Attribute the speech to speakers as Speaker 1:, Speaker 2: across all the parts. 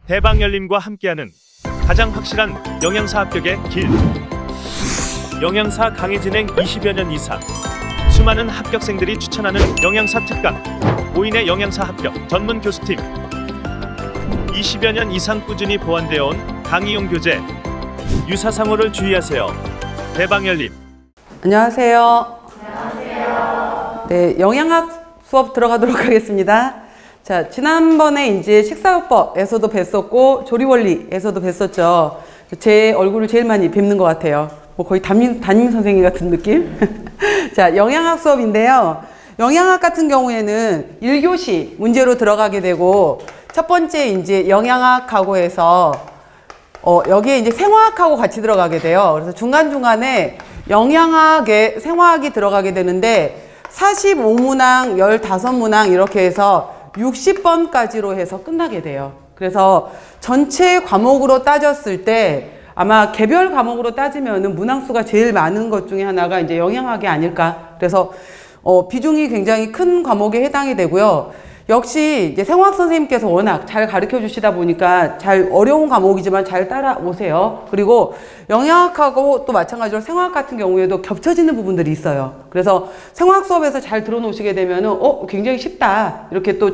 Speaker 1: 대방열림과 함께하는 가장 확실한 영양사 합격의 길. 영양사 강의 진행 20여 년 이상, 수많은 합격생들이 추천하는 영양사 특강, 5인의 영양사 합격 전문 교수팀, 20여 년 이상 꾸준히 보완되어 온 강의용 교재. 유사상호를 주의하세요. 대방열림.
Speaker 2: 안녕하세요. 네, 영양학 수업 들어가도록 하겠습니다. 자, 지난번에 이제 식사요법에서도 뵀었고 조리원리에서도 뵀었죠. 제 얼굴을 제일 많이 뵙는 것 같아요. 뭐 거의 담임 선생님 같은 느낌? 자, 영양학 수업인데요. 영양학 같은 경우에는 1교시 문제로 들어가게 되고, 첫 번째 이제 영양학하고 해서 여기에 이제 생화학하고 같이 들어가게 돼요. 그래서 중간중간에 영양학에 생화학이 들어가게 되는데 45문항, 15문항 이렇게 해서 60번까지로 해서 끝나게 돼요. 그래서 전체 과목으로 따졌을 때 아마 개별 과목으로 따지면은 문항수가 제일 많은 것 중에 하나가 이제 영양학이 아닐까. 그래서 비중이 굉장히 큰 과목에 해당이 되고요. 역시 이제 생화학 선생님께서 워낙 잘 가르쳐 주시다 보니까 잘 어려운 과목이지만 잘 따라오세요. 그리고 영양학하고 또 마찬가지로 생화학 같은 경우에도 겹쳐지는 부분들이 있어요. 그래서 생화학 수업에서 잘 들어놓으시게 되면은 굉장히 쉽다 이렇게 또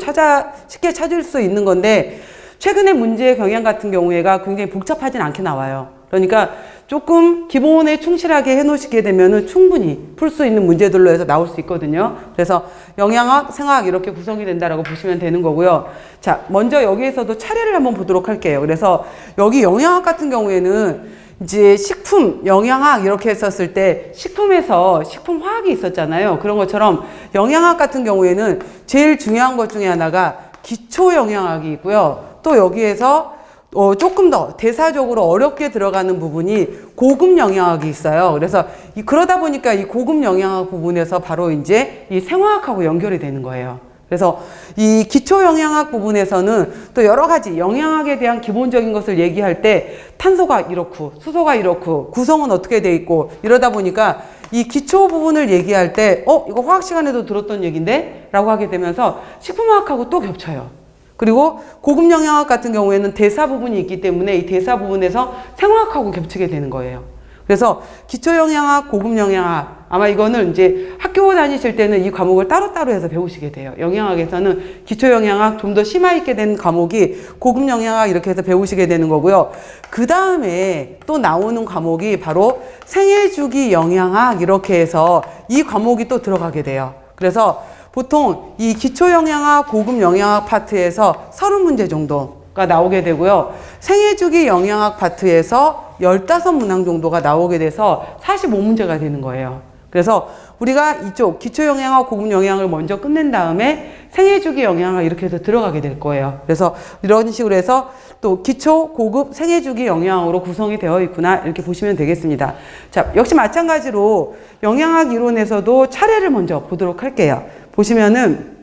Speaker 2: 쉽게 찾을 수 있는 건데, 최근에 문제 경향 같은 경우에가 굉장히 복잡하진 않게 나와요. 그러니까 조금 기본에 충실하게 해놓으시게 되면은 충분히 풀 수 있는 문제들로 해서 나올 수 있거든요. 그래서 영양학, 생화학 이렇게 구성이 된다라고 보시면 되는 거고요. 자, 먼저 여기에서도 차례를 한번 보도록 할게요. 그래서 여기 영양학 같은 경우에는 이제 식품, 영양학 이렇게 했었을 때 식품에서 식품화학이 있었잖아요. 그런 것처럼 영양학 같은 경우에는 제일 중요한 것 중에 하나가 기초 영양학이 있고요. 또 여기에서 조금 더 대사적으로 어렵게 들어가는 부분이 고급 영양학이 있어요. 그래서 그러다 보니까 이 고급 영양학 부분에서 바로 이제 이 생화학하고 연결이 되는 거예요. 그래서 이 기초 영양학 부분에서는 또 여러 가지 영양학에 대한 기본적인 것을 얘기할 때 탄소가 이렇고 수소가 이렇고 구성은 어떻게 돼 있고 이러다 보니까 이 기초 부분을 얘기할 때 이거 화학 시간에도 들었던 얘기인데? 라고 하게 되면서 식품화학하고 또 겹쳐요. 그리고 고급 영양학 같은 경우에는 대사 부분이 있기 때문에 이 대사 부분에서 생화학하고 겹치게 되는 거예요. 그래서 기초 영양학, 고급 영양학, 아마 이거는 이제 학교 다니실 때는 이 과목을 따로따로 해서 배우시게 돼요. 영양학에서는 기초 영양학 좀 더 심화 있게 된 과목이 고급 영양학 이렇게 해서 배우시게 되는 거고요. 그 다음에 또 나오는 과목이 바로 생애주기 영양학 이렇게 해서 이 과목이 또 들어가게 돼요. 그래서 보통 이 기초 영양학, 고급 영양학 파트에서 30문제 정도가 나오게 되고요. 생애주기 영양학 파트에서 15문항 정도가 나오게 돼서 45문제가 되는 거예요. 그래서 우리가 이쪽 기초 영양학, 고급 영양을 먼저 끝낸 다음에 생애주기 영양학 이렇게 해서 들어가게 될 거예요. 그래서 이런 식으로 해서 또 기초, 고급, 생애주기 영양학으로 구성이 되어 있구나 이렇게 보시면 되겠습니다. 자, 역시 마찬가지로 영양학 이론에서도 차례를 먼저 보도록 할게요. 보시면은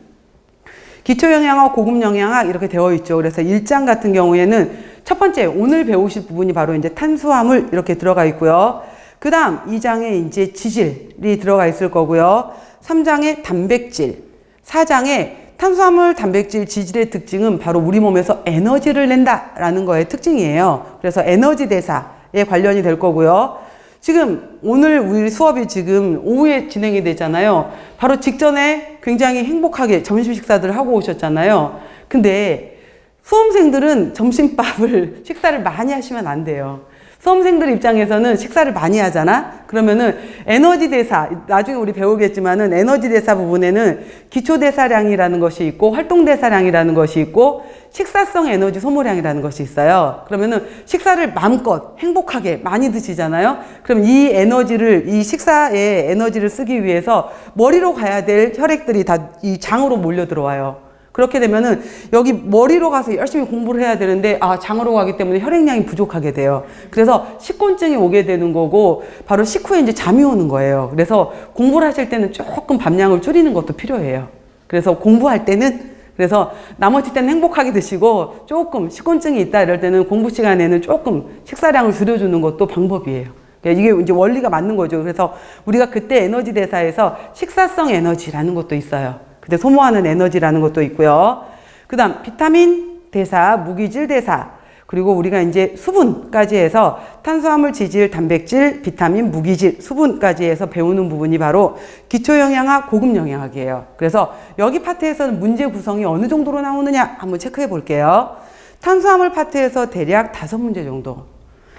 Speaker 2: 기초 영양학, 고급 영양학 이렇게 되어 있죠. 그래서 1장 같은 경우에는 첫 번째 오늘 배우실 부분이 바로 이제 탄수화물 이렇게 들어가 있고요. 그 다음 2장에 이제 지질이 들어가 있을 거고요. 3장에 단백질, 4장에 탄수화물, 단백질, 지질의 특징은 바로 우리 몸에서 에너지를 낸다라는 거의 특징이에요. 그래서 에너지 대사에 관련이 될 거고요. 지금 오늘 우리 수업이 지금 오후에 진행이 되잖아요. 바로 직전에 굉장히 행복하게 점심 식사들을 하고 오셨잖아요. 근데 수험생들은 점심밥을 식사를 많이 하시면 안 돼요. 수험생들 입장에서는 식사를 많이 하잖아? 그러면은 에너지 대사, 나중에 우리 배우겠지만은 에너지 대사 부분에는 기초 대사량이라는 것이 있고 활동 대사량이라는 것이 있고 식사성 에너지 소모량이라는 것이 있어요. 그러면은 식사를 마음껏 행복하게 많이 드시잖아요? 그럼 이 에너지를, 이 식사에 에너지를 쓰기 위해서 머리로 가야 될 혈액들이 다 이 장으로 몰려 들어와요. 그렇게 되면은 여기 머리로 가서 열심히 공부를 해야 되는데 장으로 가기 때문에 혈액량이 부족하게 돼요. 그래서 식곤증이 오게 되는 거고 바로 식후에 이제 잠이 오는 거예요. 그래서 공부를 하실 때는 조금 밥량을 줄이는 것도 필요해요. 그래서 공부할 때는 그래서 나머지 때는 행복하게 드시고 조금 식곤증이 있다 이럴 때는 공부 시간에는 조금 식사량을 줄여주는 것도 방법이에요. 이게 이제 원리가 맞는 거죠. 그래서 우리가 그때 에너지 대사에서 식사성 에너지라는 것도 있어요. 그때 소모하는 에너지라는 것도 있고요. 그 다음 비타민 대사, 무기질 대사, 그리고 우리가 이제 수분까지 해서 탄수화물, 지질, 단백질, 비타민, 무기질, 수분까지 해서 배우는 부분이 바로 기초영양학, 고급영양학이에요. 그래서 여기 파트에서는 문제 구성이 어느 정도로 나오느냐 한번 체크해 볼게요. 탄수화물 파트에서 대략 5문제 정도,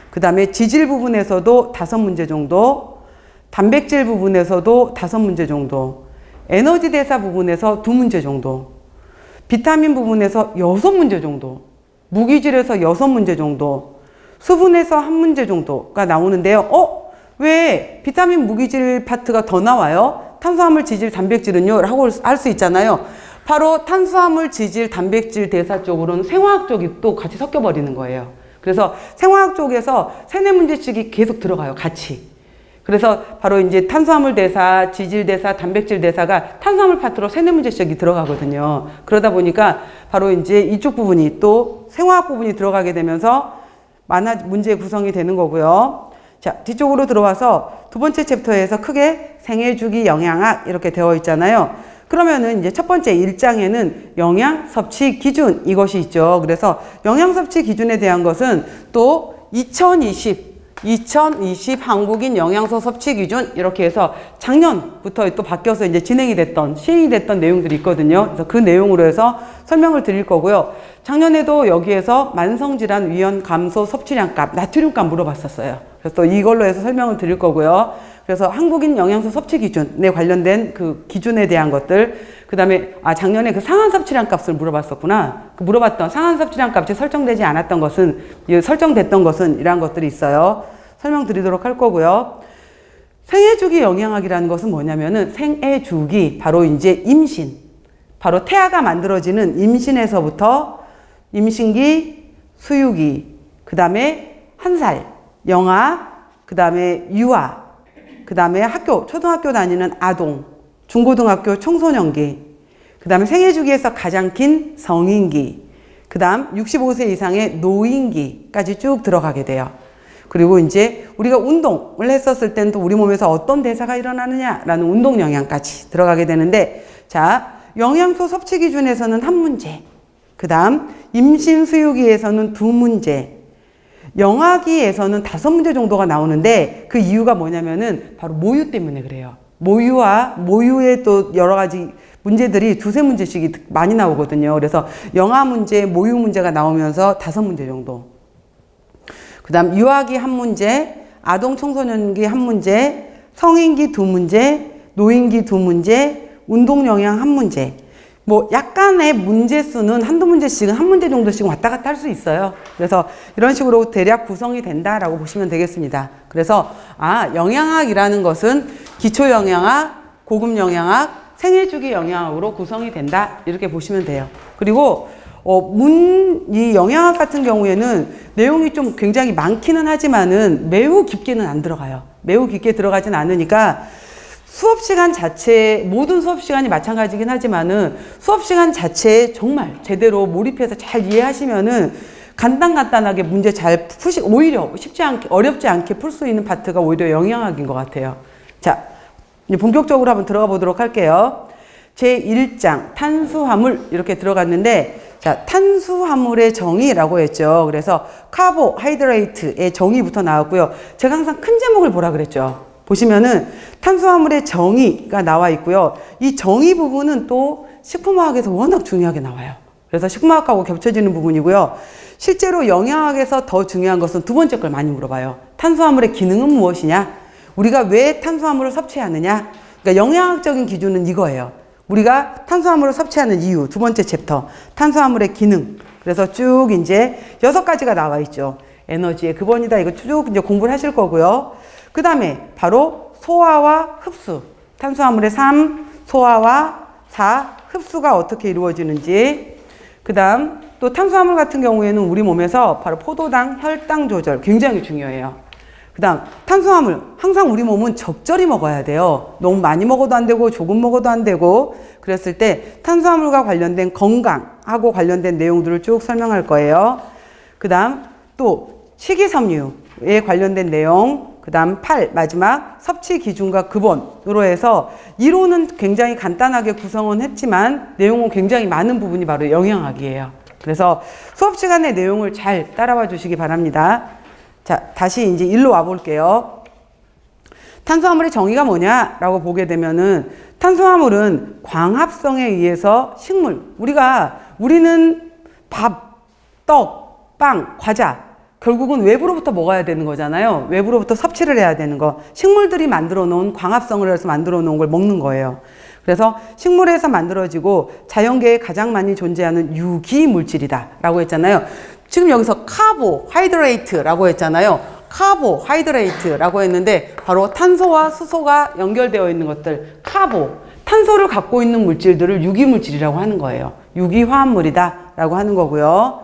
Speaker 2: 그 다음에 지질 부분에서도 5문제 정도, 단백질 부분에서도 5문제 정도, 에너지 대사 부분에서 2문제 정도, 비타민 부분에서 6문제 정도, 무기질에서 6문제 정도, 수분에서 1문제 정도가 나오는데요. 왜 비타민 무기질 파트가 더 나와요? 탄수화물, 지질, 단백질은요? 라고 할 수 있잖아요. 바로 탄수화물, 지질, 단백질 대사 쪽으로는 생화학 쪽이 또 같이 섞여버리는 거예요. 그래서 생화학 쪽에서 3-4문제씩이 계속 들어가요. 같이. 그래서 바로 이제 탄수화물 대사, 지질 대사, 단백질 대사가 탄수화물 파트로 3-4문제씩이 들어가거든요. 그러다 보니까 바로 이제 이쪽 부분이 또 생화학 부분이 들어가게 되면서 문제 구성이 되는 거고요. 자, 뒤쪽으로 들어와서 두 번째 챕터에서 크게 생애주기 영양학 이렇게 되어 있잖아요. 그러면은 이제 첫 번째 1장에는 영양 섭취 기준 이것이 있죠. 그래서 영양 섭취 기준에 대한 것은 또 2020 한국인 영양소 섭취 기준 이렇게 해서 작년부터 또 바뀌어서 이제 진행이 됐던, 시행이 됐던 내용들이 있거든요. 그래서 그 내용으로 해서 설명을 드릴 거고요. 작년에도 여기에서 만성질환 위험 감소 섭취량 값, 나트륨 값 물어봤었어요. 그래서 또 이걸로 해서 설명을 드릴 거고요. 그래서 한국인 영양소 섭취 기준에 관련된 그 기준에 대한 것들, 그 다음에 작년에 그 상한 섭취량 값을 물어봤었구나. 그 물어봤던 상한 섭취량 값이 설정되지 않았던 것은, 설정됐던 것은 이러한 것들이 있어요. 설명드리도록 할 거고요. 생애주기 영양학이라는 것은 뭐냐면은 생애주기, 바로 이제 임신, 바로 태아가 만들어지는 임신에서부터 임신기, 수유기, 그 다음에 1살, 영아, 그 다음에 유아, 그 다음에 학교, 초등학교 다니는 아동, 중고등학교 청소년기, 그 다음에 생애주기에서 가장 긴 성인기, 그 다음 65세 이상의 노인기까지 쭉 들어가게 돼요. 그리고 이제 우리가 운동을 했었을 때는 또 우리 몸에서 어떤 대사가 일어나느냐라는 운동 영양까지 들어가게 되는데, 자, 영양소 섭취 기준에서는 1문제, 그 다음 임신 수유기에서는 2문제, 영아기에서는 5문제 정도가 나오는데 그 이유가 뭐냐면은 바로 모유 때문에 그래요. 모유의 또 여러 가지 문제들이 2-3문제씩이 많이 나오거든요. 그래서 영아 문제, 모유 문제가 나오면서 5문제 정도. 그 다음 유아기 1문제, 아동 청소년기 1문제, 성인기 2문제, 노인기 2문제, 운동 영양 1문제. 뭐 약간의 문제 수는 1-2문제씩은 1문제 정도씩 왔다 갔다 할 수 있어요. 그래서 이런 식으로 대략 구성이 된다라고 보시면 되겠습니다. 그래서 영양학이라는 것은 기초 영양학, 고급 영양학, 생애주기 영양학으로 구성이 된다 이렇게 보시면 돼요. 그리고 이 영양학 같은 경우에는 내용이 좀 굉장히 많기는 하지만은 매우 깊게는 안 들어가요. 매우 깊게 들어가진 않으니까 수업시간 자체, 모든 수업시간이 마찬가지긴 하지만은 수업시간 자체에 정말 제대로 몰입해서 잘 이해하시면은 간단하게 문제 잘 오히려 어렵지 않게 풀 수 있는 파트가 오히려 영양학인 것 같아요. 자, 이제 본격적으로 한번 들어가 보도록 할게요. 제1장 탄수화물 이렇게 들어갔는데, 자, 탄수화물의 정의라고 했죠. 그래서 카보하이드레이트의 정의부터 나왔고요. 제가 항상 큰 제목을 보라 그랬죠. 보시면은 탄수화물의 정의가 나와 있고요. 이 정의 부분은 또 식품화학에서 워낙 중요하게 나와요. 그래서 식품화학하고 겹쳐지는 부분이고요. 실제로 영양학에서 더 중요한 것은 두 번째 걸 많이 물어봐요. 탄수화물의 기능은 무엇이냐? 우리가 왜 탄수화물을 섭취하느냐? 그러니까 영양학적인 기준은 이거예요. 우리가 탄수화물을 섭취하는 이유, 두 번째 챕터, 탄수화물의 기능. 그래서 쭉 이제 6가지가 나와 있죠. 에너지의 근원이다. 이거 쭉 이제 공부를 하실 거고요. 그 다음에 바로 소화와 흡수. 탄수화물의 3, 소화와 4, 흡수가 어떻게 이루어지는지. 그 다음 또 탄수화물 같은 경우에는 우리 몸에서 바로 포도당, 혈당 조절 굉장히 중요해요. 그 다음 탄수화물 항상 우리 몸은 적절히 먹어야 돼요. 너무 많이 먹어도 안 되고 조금 먹어도 안 되고. 그랬을 때 탄수화물과 관련된 건강하고 관련된 내용들을 쭉 설명할 거예요. 그 다음 또 식이섬유에 관련된 내용, 그 다음 8 마지막 섭취 기준과 근원으로 해서 이론은 굉장히 간단하게 구성은 했지만 내용은 굉장히 많은 부분이 바로 영양학이에요. 그래서 수업 시간의 내용을 잘 따라와 주시기 바랍니다. 자, 다시 이제 일로 와 볼게요. 탄수화물의 정의가 뭐냐라고 보게 되면은 탄수화물은 광합성에 의해서 우리는 밥, 떡, 빵, 과자 결국은 외부로부터 먹어야 되는 거잖아요. 외부로부터 섭취를 해야 되는 거. 식물들이 만들어 놓은 광합성을 해서 만들어 놓은 걸 먹는 거예요. 그래서 식물에서 만들어지고 자연계에 가장 많이 존재하는 유기 물질이다 라고 했잖아요. 지금 여기서 카보하이드레이트라고 했잖아요. 카보하이드레이트라고 했는데 바로 탄소와 수소가 연결되어 있는 것들, 탄소를 갖고 있는 물질들을 유기물질이라고 하는 거예요. 유기화합물이다 라고 하는 거고요.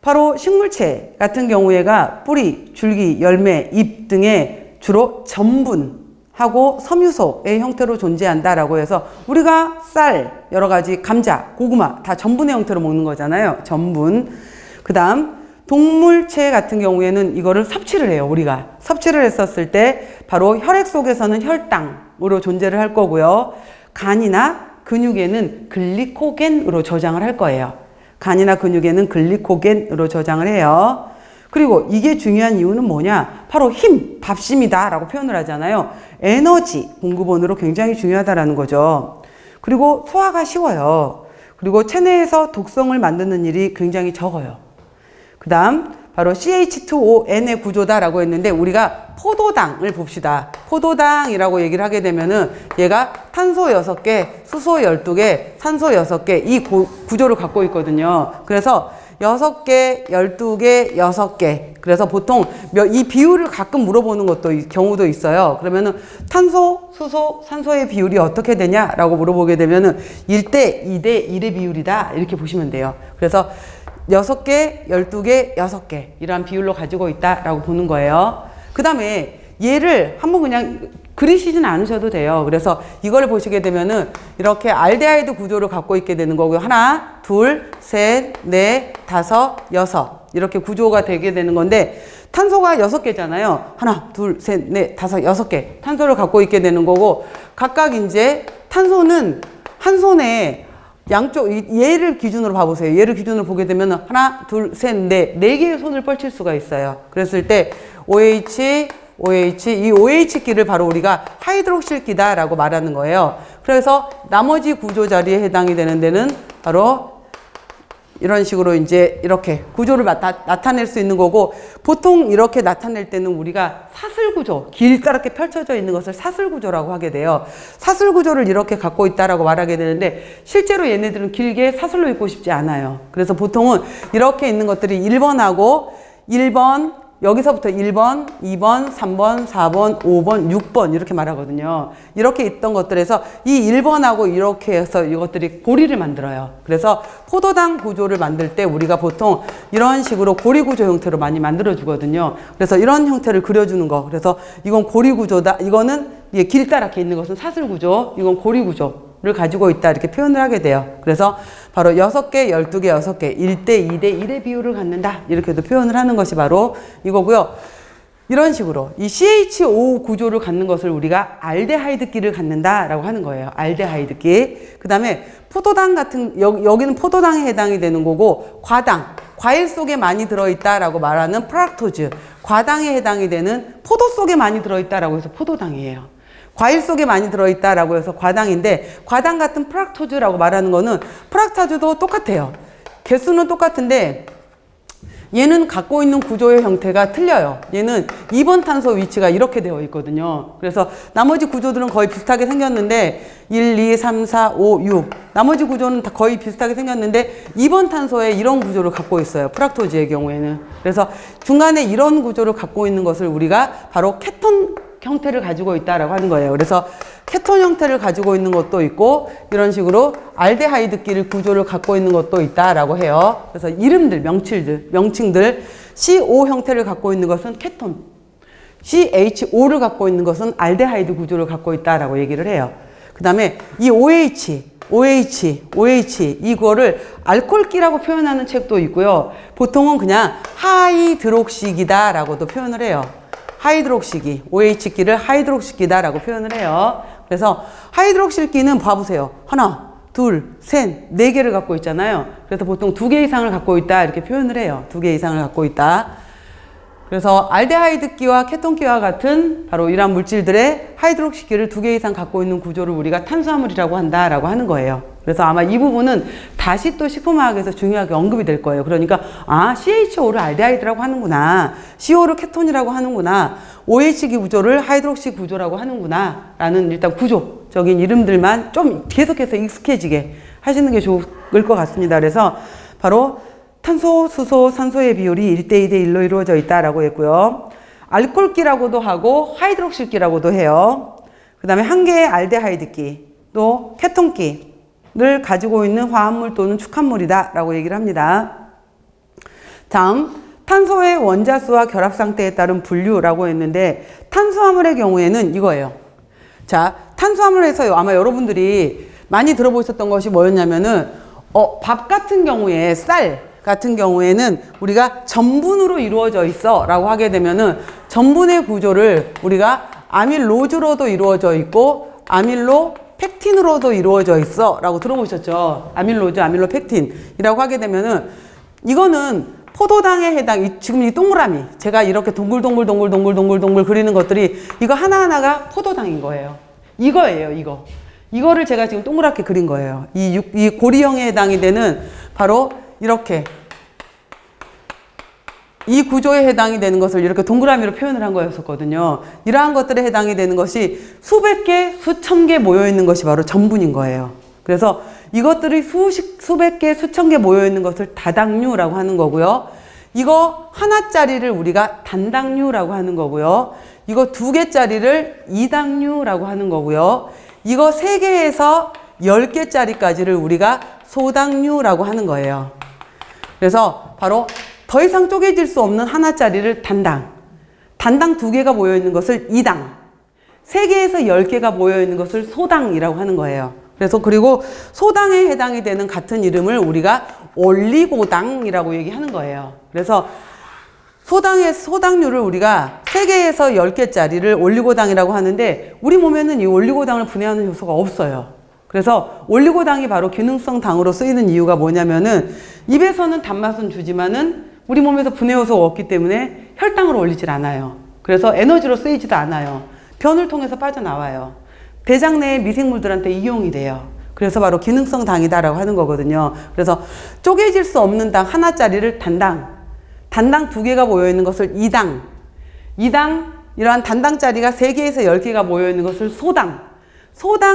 Speaker 2: 바로 식물체 같은 경우에가 뿌리, 줄기, 열매, 잎 등에 주로 전분하고 섬유소의 형태로 존재한다라고 해서 우리가 쌀, 여러 가지 감자, 고구마 다 전분의 형태로 먹는 거잖아요. 전분. 그 다음 동물체 같은 경우에는 이거를 섭취를 해요. 우리가 섭취를 했었을 때 바로 혈액 속에서는 혈당으로 존재를 할 거고요. 간이나 근육에는 글리코겐으로 저장을 할 거예요. 간이나 근육에는 글리코겐으로 저장을 해요. 그리고 이게 중요한 이유는 뭐냐? 바로 힘, 밥심이다 라고 표현을 하잖아요. 에너지 공급원으로 굉장히 중요하다라는 거죠. 그리고 소화가 쉬워요. 그리고 체내에서 독성을 만드는 일이 굉장히 적어요. 그 다음 바로 CH2ON의 구조다라고 했는데 우리가 포도당을 봅시다. 포도당이라고 얘기를 하게 되면은 얘가 탄소 6개, 수소 12개, 산소 6개 이 구조를 갖고 있거든요. 그래서 6개, 12개, 6개. 그래서 보통 이 비율을 가끔 물어보는 경우도 있어요. 그러면은 탄소, 수소, 산소의 비율이 어떻게 되냐라고 물어보게 되면은 1대 2대 1의 비율이다. 이렇게 보시면 돼요. 그래서 6개, 12개, 6개 이러한 비율로 가지고 있다라고 보는 거예요. 그 다음에 얘를 한번 그냥 그리시진 않으셔도 돼요. 그래서 이걸 보시게 되면은 이렇게 알데하이드 구조를 갖고 있게 되는 거고요. 하나, 둘, 셋, 넷, 다섯, 여섯 이렇게 구조가 되게 되는 건데 탄소가 6개잖아요. 하나, 둘, 셋, 넷, 다섯, 6개 탄소를 갖고 있게 되는 거고 각각 이제 탄소는 한 손에 양쪽 얘를 기준으로 봐보세요. 얘를 기준으로 보게 되면 하나, 둘, 셋, 넷 4개의 손을 펼칠 수가 있어요. 그랬을 때 OH, 이 OH기를 바로 우리가 하이드록실기다라고 말하는 거예요. 그래서 나머지 구조 자리에 해당이 되는 데는 바로 이런 식으로 이제 이렇게 구조를 나타낼 수 있는 거고 보통 이렇게 나타낼 때는 우리가 사슬구조, 길다랗게 펼쳐져 있는 것을 사슬구조라고 하게 돼요. 사슬구조를 이렇게 갖고 있다라고 말하게 되는데 실제로 얘네들은 길게 사슬로 있고 싶지 않아요. 그래서 보통은 이렇게 있는 것들이 1번하고 1번, 여기서부터 1번, 2번, 3번, 4번, 5번, 6번 이렇게 말하거든요. 이렇게 있던 것들에서 이 1번하고 이렇게 해서 이것들이 고리를 만들어요. 그래서 포도당 구조를 만들 때 우리가 보통 이런 식으로 고리 구조 형태로 많이 만들어 주거든요. 그래서 이런 형태를 그려주는 거. 그래서 이건 고리 구조다. 이거는 길다랗게 있는 것은 사슬 구조. 이건 고리 구조를 가지고 있다. 이렇게 표현을 하게 돼요. 그래서 바로 6개, 12개, 6개, 1대 2대 1의 비율을 갖는다. 이렇게도 표현을 하는 것이 바로 이거고요. 이런 식으로 이 CHO 구조를 갖는 것을 우리가 알데하이드기를 갖는다라고 하는 거예요. 알데하이드기. 그 다음에 포도당 같은, 여기는 포도당에 해당이 되는 거고, 과일 속에 많이 들어있다라고 말하는 프락토즈. 과당에 해당이 되는 포도 속에 많이 들어있다라고 해서 포도당이에요. 과일 속에 많이 들어있다라고 해서 과당인데 과당 같은 프락토즈라고 말하는 거는 프락토즈도 똑같아요. 개수는 똑같은데 얘는 갖고 있는 구조의 형태가 틀려요. 얘는 2번 탄소 위치가 이렇게 되어 있거든요. 그래서 나머지 구조들은 거의 비슷하게 생겼는데 1, 2, 3, 4, 5, 6 나머지 구조는 다 거의 비슷하게 생겼는데 2번 탄소에 이런 구조를 갖고 있어요. 프락토즈의 경우에는. 그래서 중간에 이런 구조를 갖고 있는 것을 우리가 바로 케톤 형태를 가지고 있다라고 하는 거예요. 그래서 케톤 형태를 가지고 있는 것도 있고 이런 식으로 알데하이드끼리 구조를 갖고 있는 것도 있다라고 해요. 그래서 이름들, 명칭들 CO 형태를 갖고 있는 것은 케톤, CHO를 갖고 있는 것은 알데하이드 구조를 갖고 있다라고 얘기를 해요. 그 다음에 이 OH 이거를 알코올기라고 표현하는 책도 있고요. 보통은 그냥 하이드록시기다라고도 표현을 해요. 하이드록시기, OH기를 하이드록시기다라고 표현을 해요. 그래서 하이드록실기는 봐보세요. 하나, 둘, 셋, 네 개를 갖고 있잖아요. 그래서 보통 2개 이상을 갖고 있다 이렇게 표현을 해요. 2개 이상을 갖고 있다. 그래서 알데하이드기와 케톤기와 같은 바로 이러한 물질들의 하이드록시기를 2개 이상 갖고 있는 구조를 우리가 탄수화물이라고 한다라고 하는 거예요. 그래서 아마 이 부분은 다시 또 식품화학에서 중요하게 언급이 될 거예요. 그러니까 CHO를 알데하이드라고 하는구나, CO를 케톤이라고 하는구나, OH기 구조를 하이드록시 구조라고 하는구나 라는 일단 구조적인 이름들만 좀 계속해서 익숙해지게 하시는 게 좋을 것 같습니다. 그래서 바로 탄소, 수소, 산소의 비율이 1대2대 1로 이루어져 있다라고 했고요. 알코올기라고도 하고 하이드록실기라고도 해요. 그 다음에 한 개의 알데하이드기, 또 케톤기를 가지고 있는 화합물 또는 축합물이다 라고 얘기를 합니다. 다음, 탄소의 원자수와 결합 상태에 따른 분류라고 했는데, 탄수화물의 경우에는 이거예요. 자, 탄수화물에서 아마 여러분들이 많이 들어보셨던 것이 뭐였냐면은, 밥 같은 경우에, 쌀 같은 경우에는 우리가 전분으로 이루어져 있어 라고 하게 되면은, 전분의 구조를 우리가 아밀로즈로도 이루어져 있고, 아밀로 펙틴으로도 이루어져 있어 라고 들어보셨죠? 아밀로즈, 아밀로펙틴이라고 하게 되면은, 이거는 포도당에 지금 이 동그라미, 제가 이렇게 동글 그리는 것들이 이거 하나하나가 포도당인 거예요. 이거예요, 이거. 이거를 제가 지금 동그랗게 그린 거예요. 이 고리형에 해당이 되는 바로 이렇게 이 구조에 해당이 되는 것을 이렇게 동그라미로 표현을 한 거였었거든요. 이러한 것들에 해당이 되는 것이 수백 개, 수천 개 모여 있는 것이 바로 전분인 거예요. 그래서 이것들이 수백 개, 수천 개 모여 있는 것을 다당류라고 하는 거고요. 이거 하나짜리를 우리가 단당류라고 하는 거고요. 이거 2개짜리를 이당류라고 하는 거고요. 이거 3개에서 10개짜리까지를 우리가 소당류라고 하는 거예요. 그래서 바로 더 이상 쪼개질 수 없는 하나짜리를 단당 2개가 모여 있는 것을 이당, 3개에서 10개가 모여 있는 것을 소당이라고 하는 거예요. 그래서 그리고 소당에 해당이 되는 같은 이름을 우리가 올리고당이라고 얘기하는 거예요. 그래서 소당류를 우리가 3개에서 10개짜리를 올리고당이라고 하는데, 우리 몸에는 이 올리고당을 분해하는 효소가 없어요. 그래서 올리고당이 바로 기능성 당으로 쓰이는 이유가 뭐냐면은, 입에서는 단맛은 주지만은 우리 몸에서 분해 효소가 없기 때문에 혈당으로 올리질 않아요. 그래서 에너지로 쓰이지도 않아요. 변을 통해서 빠져나와요. 대장 내의 미생물들한테 이용이 돼요. 그래서 바로 기능성 당이다라고 하는 거거든요. 그래서 쪼개질 수 없는 당 하나짜리를 단당 2개가 모여있는 것을 이당, 이러한 단당짜리가 3개에서 10개가 모여있는 것을 소당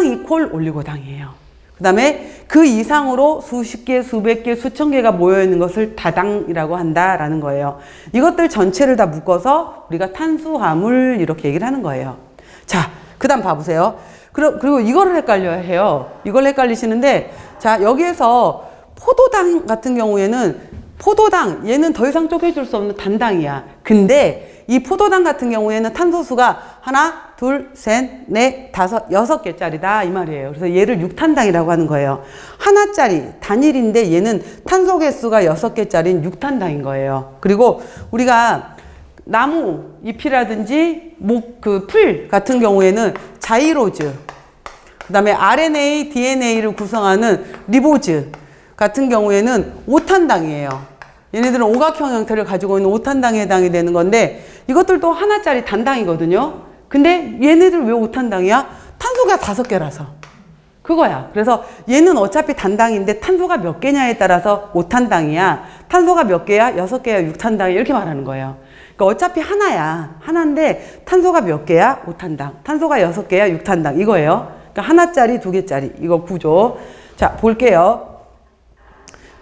Speaker 2: 이퀄 올리고당이에요. 그 다음에 그 이상으로 수십 개, 수백 개, 수천 개가 모여있는 것을 다당이라고 한다라는 거예요. 이것들 전체를 다 묶어서 우리가 탄수화물 이렇게 얘기를 하는 거예요. 자, 그 다음 봐보세요. 그리고 이거를 헷갈려 해요. 이걸 헷갈리시는데, 자, 여기에서 포도당 같은 경우에는 얘는 더 이상 쪼개줄 수 없는 단당이야. 근데 이 포도당 같은 경우에는 탄소수가 하나, 둘, 셋, 넷, 다섯, 6개짜리다 이 말이에요. 그래서 얘를 6탄당이라고 하는 거예요. 하나짜리 단일인데 얘는 탄소 개수가 6개짜리인 6탄당인 거예요. 그리고 우리가 나무 잎이라든지 풀 같은 경우에는 자이로즈, 그 다음에 RNA, DNA를 구성하는 리보즈 같은 경우에는 5탄당이에요. 얘네들은 오각형 형태를 가지고 있는 5탄당에 해당이 되는 건데, 이것들도 하나짜리 단당이거든요. 근데 얘네들 왜 5탄당이야? 탄소가 5개라서. 그거야. 그래서 얘는 어차피 단당인데 탄소가 몇 개냐에 따라서 5탄당이야. 탄소가 몇 개야? 6개야? 6탄당이야? 이렇게 말하는 거예요. 그러니까 어차피 하나야. 하나인데 탄소가 몇 개야? 5탄당. 탄소가 6개야? 6탄당. 이거예요. 그러니까 하나짜리, 2개짜리. 이거 구조. 자, 볼게요.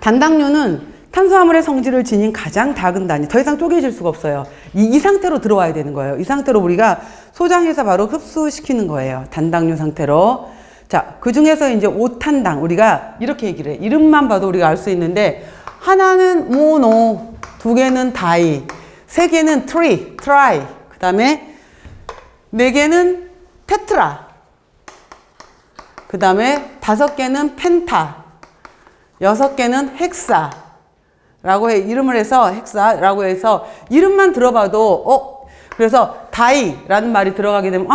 Speaker 2: 단당류는 탄수화물의 성질을 지닌 가장 작은 단위, 더 이상 쪼개질 수가 없어요. 이 상태로 들어와야 되는 거예요. 이 상태로 우리가 소장해서 바로 흡수시키는 거예요. 단당류 상태로. 자, 그 중에서 이제 5탄당, 우리가 이렇게 얘기를 해. 이름만 봐도 우리가 알 수 있는데, 하나는 모노, 2개는 다이, 3개는 트라이, 그 다음에 4개는 테트라, 그 다음에 5개는 펜타, 6개는 헥사, 라고 이름을 해서 헥사라고 해서 이름만 들어봐도 그래서 다이라는 말이 들어가게 되면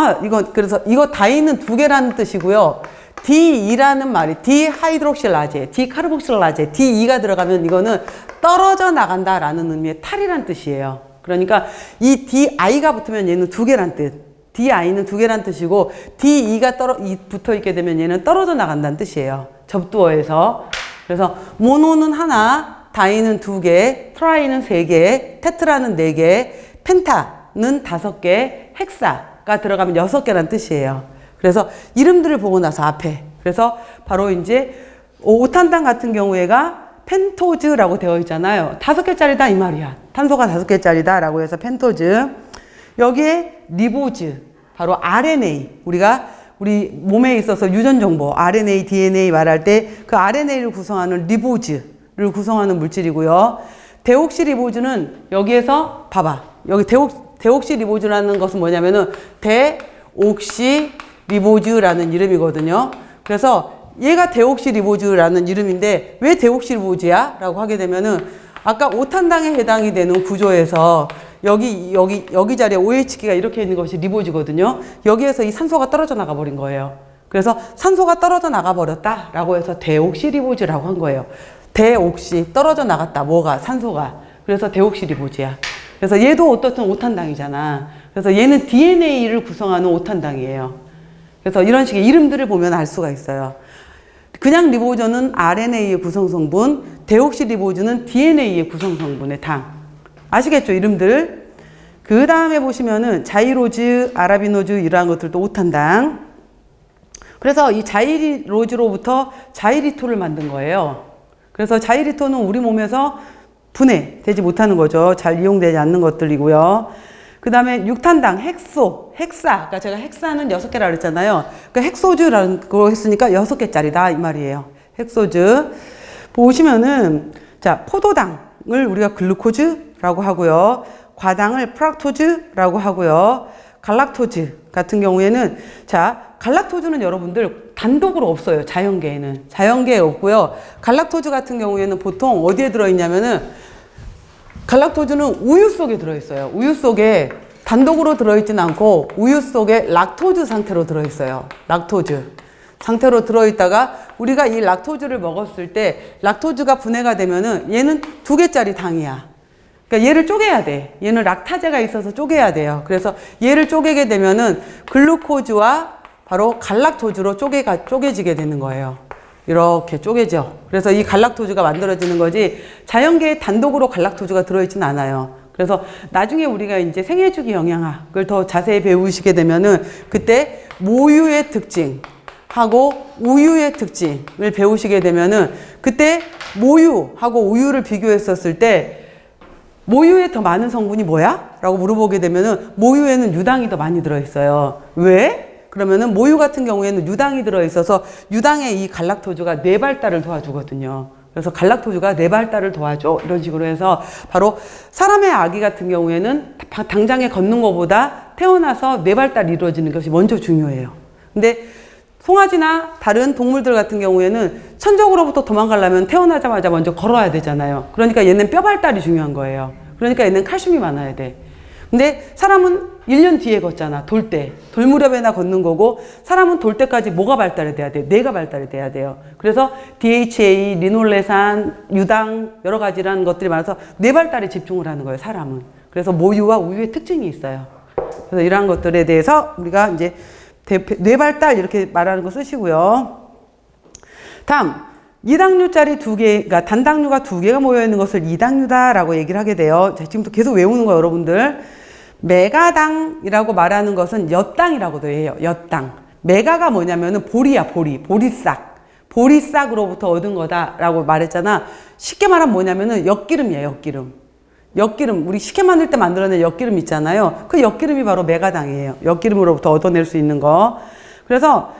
Speaker 2: 그래서 이거 다이는 2개라는 뜻이고요. D2라는 말이 디하이드록실라제, 디카르복실라제, D2가 들어가면 이거는 떨어져 나간다라는 의미의 탈이란 뜻이에요. 그러니까 이 DI가 붙으면 얘는 두 개란 뜻. DI는 두 개란 뜻이고 D2가 붙어 있게 되면 얘는 떨어져 나간다는 뜻이에요. 접두어에서. 그래서 모노는 하나, 다이는 두 개, 트라이는 세 개, 테트라는 네 개, 펜타는 다섯 개, 헥사가 들어가면 여섯 개란 뜻이에요. 그래서 이름들을 보고 나서 앞에. 그래서 바로 이제 오탄당 같은 경우에가 펜토즈라고 되어 있잖아요. 다섯 개짜리다 이 말이야. 탄소가 다섯 개짜리다라고 해서 펜토즈. 여기에 리보즈, 바로 RNA. 우리 몸에 있어서 유전 정보, RNA, DNA 말할 때 그 RNA를 구성하는 리보즈를 구성하는 물질이고요. 데옥시리보즈는 여기에서 봐봐. 여기 데옥시리보즈라는 것은 뭐냐면은 데옥시리보즈라는 이름이거든요. 그래서 얘가 데옥시리보즈라는 이름인데 왜 데옥시리보즈야? 라고 하게 되면은 아까 오탄당에 해당이 되는 구조에서 여기 자리에 OH기가 이렇게 있는 것이 리보즈거든요. 여기에서 이 산소가 떨어져 나가 버린 거예요. 그래서 산소가 떨어져 나가 버렸다 라고 해서 데옥시리보즈라고 한 거예요. 데옥시, 떨어져 나갔다. 뭐가? 산소가. 그래서 데옥시리보즈야. 그래서 얘도 어떻든 오탄당이잖아. 그래서 얘는 DNA를 구성하는 오탄당이에요. 그래서 이런 식의 이름들을 보면 알 수가 있어요. 그냥 리보저는 RNA의 구성성분, 데옥시리보즈는 DNA의 구성성분의 당. 아시겠죠? 이름들. 그 다음에 보시면은 자이로즈, 아라비노즈 이러한 것들도 오탄당. 그래서 이 자이로즈로부터 자이리토를 만든 거예요. 그래서 자이리토는 우리 몸에서 분해되지 못하는 거죠. 잘 이용되지 않는 것들이고요. 그 다음에 육탄당, 헥사. 아까 제가 헥사는 6개라 그랬잖아요. 그러니까 헥소즈라는 거 했으니까 6개짜리다 이 말이에요. 헥소즈. 보시면은 자, 포도당을 우리가 글루코즈라고 하고요. 과당을 프락토즈라고 하고요. 갈락토즈 같은 경우에는 자, 갈락토즈는 여러분들 단독으로 없어요. 자연계에는. 자연계에 없고요. 갈락토즈 같은 경우에는 보통 어디에 들어있냐면은 갈락토즈는 우유 속에 들어있어요. 우유 속에 단독으로 들어있진 않고 우유 속에 락토즈 상태로 들어있어요. 락토즈 상태로 들어있다가 우리가 이 락토즈를 먹었을 때 락토즈가 분해가 되면은 얘는 2개짜리 당이야. 그러니까 얘를 쪼개야 돼. 얘는 락타제가 있어서 쪼개야 돼요. 그래서 얘를 쪼개게 되면은 글루코즈와 바로 갈락토즈로 쪼개지게 되는 거예요. 이렇게 쪼개져. 그래서 이 갈락토즈가 만들어지는 거지 자연계에 단독으로 갈락토즈가 들어있지는 않아요. 그래서 나중에 우리가 이제 생애주기 영양학을 더 자세히 배우시게 되면은 그때 모유의 특징하고 우유의 특징을 배우시게 되면은 그때 모유하고 우유를 비교했었을 때 모유에 더 많은 성분이 뭐야? 라고 물어보게 되면은 모유에는 유당이 더 많이 들어있어요. 왜? 그러면은 모유 같은 경우에는 유당이 들어있어서 유당에 이 갈락토즈가 뇌 발달을 도와주거든요. 그래서 갈락토즈가 뇌 발달을 도와줘. 이런 식으로 해서 바로 사람의 아기 같은 경우에는 당장에 걷는 것보다 태어나서 뇌 발달이 이루어지는 것이 먼저 중요해요. 근데 송아지나 다른 동물들 같은 경우에는 천적으로부터 도망가려면 태어나자마자 먼저 걸어야 되잖아요. 그러니까 얘는 뼈 발달이 중요한 거예요. 그러니까 얘는 칼슘이 많아야 돼. 근데 사람은 1년 뒤에 걷잖아. 돌 때. 돌 무렵에나 걷는 거고 사람은 돌 때까지 뭐가 발달이 돼야 돼? 뇌가 발달이 돼야 돼요. 그래서 DHA, 리놀레산, 유당 여러 가지라는 것들이 많아서 뇌 발달에 집중을 하는 거예요. 사람은. 그래서 모유와 우유의 특징이 있어요. 그래서 이러한 것들에 대해서 우리가 이제 뇌 발달 이렇게 말하는 거 쓰시고요. 다음. 이당류짜리 2개, 그러니까 단당류가 2개가 모여있는 것을 이당류다라고 얘기를 하게 돼요. 자, 지금부터 계속 외우는 거예요, 여러분들. 메가당이라고 말하는 것은 엿당이라고도 해요. 엿당. 메가가 뭐냐면은 보리야, 보리싹. 보리싹으로부터 얻은 거다라고 말했잖아. 쉽게 말하면 뭐냐면은 엿기름이에요, 엿기름. 엿기름, 우리 식혜 만들 때 만들어낸 엿기름 있잖아요. 그 엿기름이 바로 메가당이에요. 엿기름으로부터 얻어낼 수 있는 거. 그래서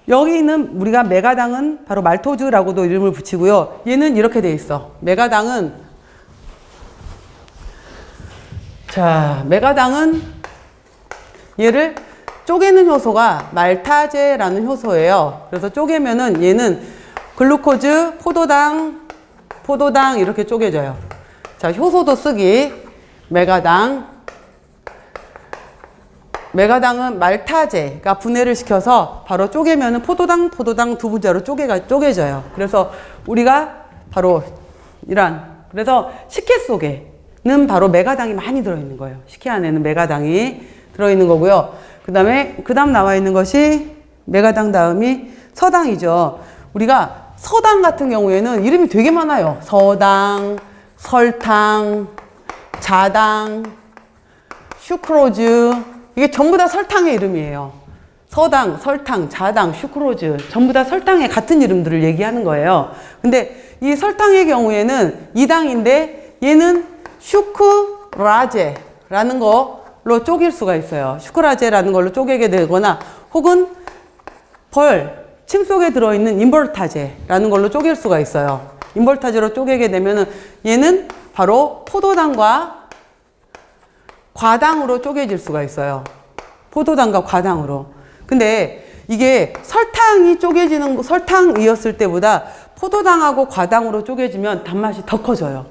Speaker 2: 여기 있는 우리가 메가당은 바로 말토즈라고도 이름을 붙이고요. 얘는 이렇게 돼 있어. 메가당은 자, 메가당은 얘를 쪼개는 효소가 말타제라는 효소예요. 그래서 쪼개면은 얘는 글루코즈, 포도당 이렇게 쪼개져요. 자, 효소도 쓰기. 메가당 메가당은 말타제가 분해를 시켜서 바로 쪼개면은 포도당 두 분자로 쪼개져요. 그래서 우리가 바로 그래서 식혜 속에는 바로 메가당이 많이 들어있는 거예요. 식혜 안에는 메가당이 들어있는 거고요. 그 다음 나와 있는 것이 메가당 다음이 서당이죠. 우리가 서당 같은 경우에는 이름이 되게 많아요. 서당, 설탕, 자당, 슈크로즈. 이게 전부 다 설탕의 이름이에요. 서당, 설탕, 자당, 슈크로즈. 전부 다 설탕의 같은 이름들을 얘기하는 거예요. 근데 이 설탕의 경우에는 2당인데 얘는 슈크라제라는 걸로 쪼갤 수가 있어요. 슈크라제라는 걸로 쪼개게 되거나 혹은 침 속에 들어있는 인볼타제라는 걸로 쪼갤 수가 있어요. 인볼타제로 쪼개게 되면은 얘는 바로 포도당과 과당으로 쪼개질 수가 있어요. 포도당과 과당으로. 근데 이게 설탕이었을 때보다 포도당하고 과당으로 쪼개지면 단맛이 더 커져요.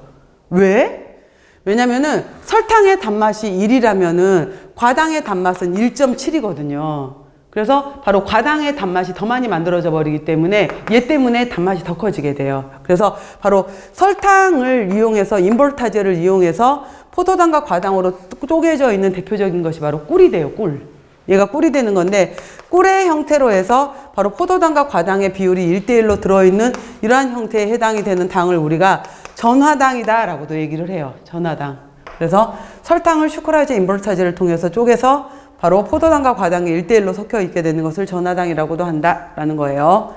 Speaker 2: 왜? 왜냐면은 설탕의 단맛이 1이라면은 과당의 단맛은 1.7이거든요. 그래서 바로 과당의 단맛이 더 많이 만들어져 버리기 때문에 얘 때문에 단맛이 더 커지게 돼요. 그래서 바로 설탕을 이용해서 인볼타제를 이용해서 포도당과 과당으로 쪼개져 있는 대표적인 것이 바로 꿀이 돼요. 꿀. 얘가 꿀이 되는 건데 꿀의 형태로 해서 바로 포도당과 과당의 비율이 1대1로 들어있는 이러한 형태에 해당이 되는 당을 우리가 전화당이다 라고도 얘기를 해요. 전화당. 그래서 설탕을 슈크라제 인볼타제를 통해서 쪼개서 바로 포도당과 과당이 1대1로 섞여 있게 되는 것을 전화당이라고도 한다라는 거예요.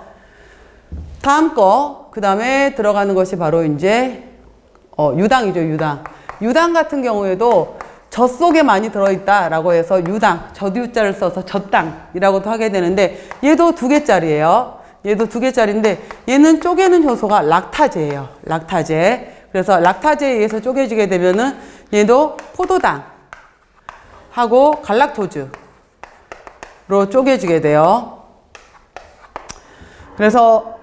Speaker 2: 다음 그 다음에 들어가는 것이 바로 이제 유당이죠. 유당 같은 경우에도 젖 속에 많이 들어있다라고 해서 유당, 젖유자를 써서 젖당이라고도 하게 되는데 얘도 2개짜리예요. 얘도 2개짜리인데 얘는 쪼개는 효소가 락타제예요. 락타제. 그래서 락타제에 의해서 쪼개지게 되면은 얘도 포도당 하고 갈락토즈로 쪼개지게 돼요. 그래서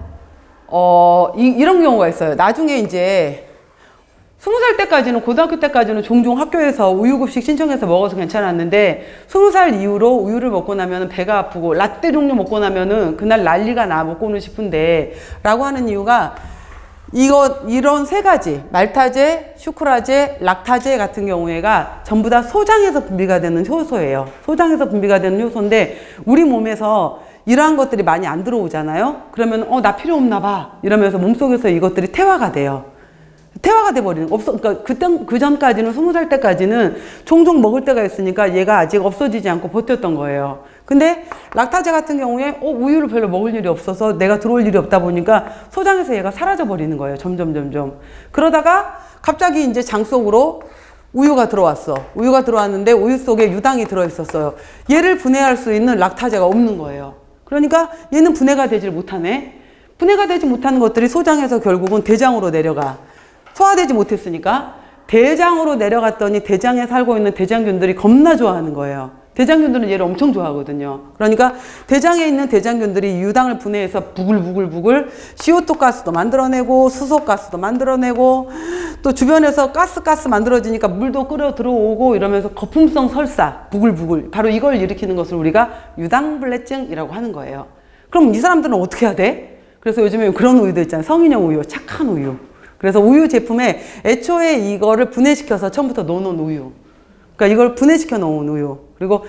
Speaker 2: 이런 경우가 있어요. 나중에 이제 20살 때까지는, 고등학교 때까지는 종종 학교에서 우유급식 신청해서 먹어서 괜찮았는데 20살 이후로 우유를 먹고 나면 배가 아프고 라떼 종류 먹고 나면은 그날 난리가 나 먹고는 싶은데 라고 하는 이유가 이런 3가지 말타제, 슈크라제, 락타제 같은 경우에가 전부 다 소장에서 분비가 되는 효소예요. 소장에서 분비가 되는 효소인데 우리 몸에서 이러한 것들이 많이 안 들어오잖아요. 그러면 나 필요 없나 봐 이러면서 몸속에서 이것들이 태화가 돼요. 태화가 돼버리는 거. 그러니까 그 전까지는 20살 때까지는 종종 먹을 때가 있으니까 얘가 아직 없어지지 않고 버텼던 거예요. 근데 락타제 같은 경우에 우유를 별로 먹을 일이 없어서 내가 들어올 일이 없다 보니까 소장에서 얘가 사라져 버리는 거예요. 점점. 그러다가 갑자기 이제 장 속으로 우유가 들어왔어. 우유가 들어왔는데 우유 속에 유당이 들어있었어요. 얘를 분해할 수 있는 락타제가 없는 거예요. 그러니까 얘는 분해가 되질 못하네. 분해가 되지 못하는 것들이 소장에서 결국은 대장으로 내려가. 소화되지 못했으니까 대장으로 내려갔더니 대장에 살고 있는 대장균들이 겁나 좋아하는 거예요. 대장균들은 얘를 엄청 좋아하거든요. 그러니까 대장에 있는 대장균들이 유당을 분해해서 부글부글 CO2 가스도 만들어내고 수소 가스도 만들어내고 또 주변에서 가스 만들어지니까 물도 끓여 들어오고 이러면서 거품성 설사 부글부글 바로 이걸 일으키는 것을 우리가 유당불내증이라고 하는 거예요. 그럼 이 사람들은 어떻게 해야 돼? 그래서 요즘에 그런 우유도 있잖아요. 성인용 우유, 착한 우유. 그래서 우유 제품에 애초에 이거를 분해시켜서 처음부터 넣어놓은 우유. 그러니까 이걸 분해시켜 놓은 우유. 그리고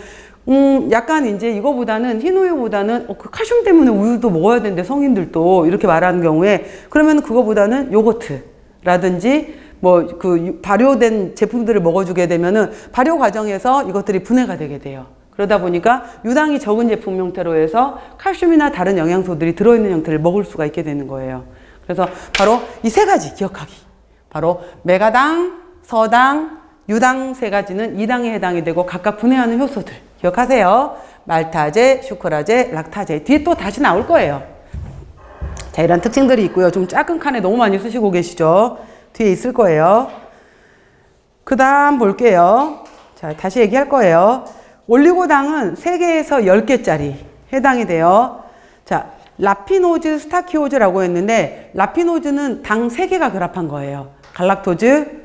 Speaker 2: 약간 이제 이거보다는 흰 우유보다는 그 칼슘 때문에 우유도 먹어야 되는데 성인들도 이렇게 말하는 경우에 그러면 그거보다는 요거트라든지 뭐 그 발효된 제품들을 먹어주게 되면은 발효 과정에서 이것들이 분해가 되게 돼요. 그러다 보니까 유당이 적은 제품 형태로 해서 칼슘이나 다른 영양소들이 들어있는 형태를 먹을 수가 있게 되는 거예요. 그래서 바로 이 3가지 기억하기. 바로 메가당, 서당, 유당 3가지는 2당에 해당이 되고 각각 분해하는 효소들 기억하세요. 말타제, 슈크라제, 락타제. 뒤에 또 다시 나올 거예요. 자, 이런 특징들이 있고요. 좀 작은 칸에 너무 많이 쓰시고 계시죠? 뒤에 있을 거예요. 그 다음 볼게요. 자, 다시 얘기할 거예요. 올리고당은 3개에서 10개짜리 해당이 돼요. 자, 라피노즈, 스타키오즈라고 했는데 라피노즈는 당 3개가 결합한 거예요. 갈락토즈,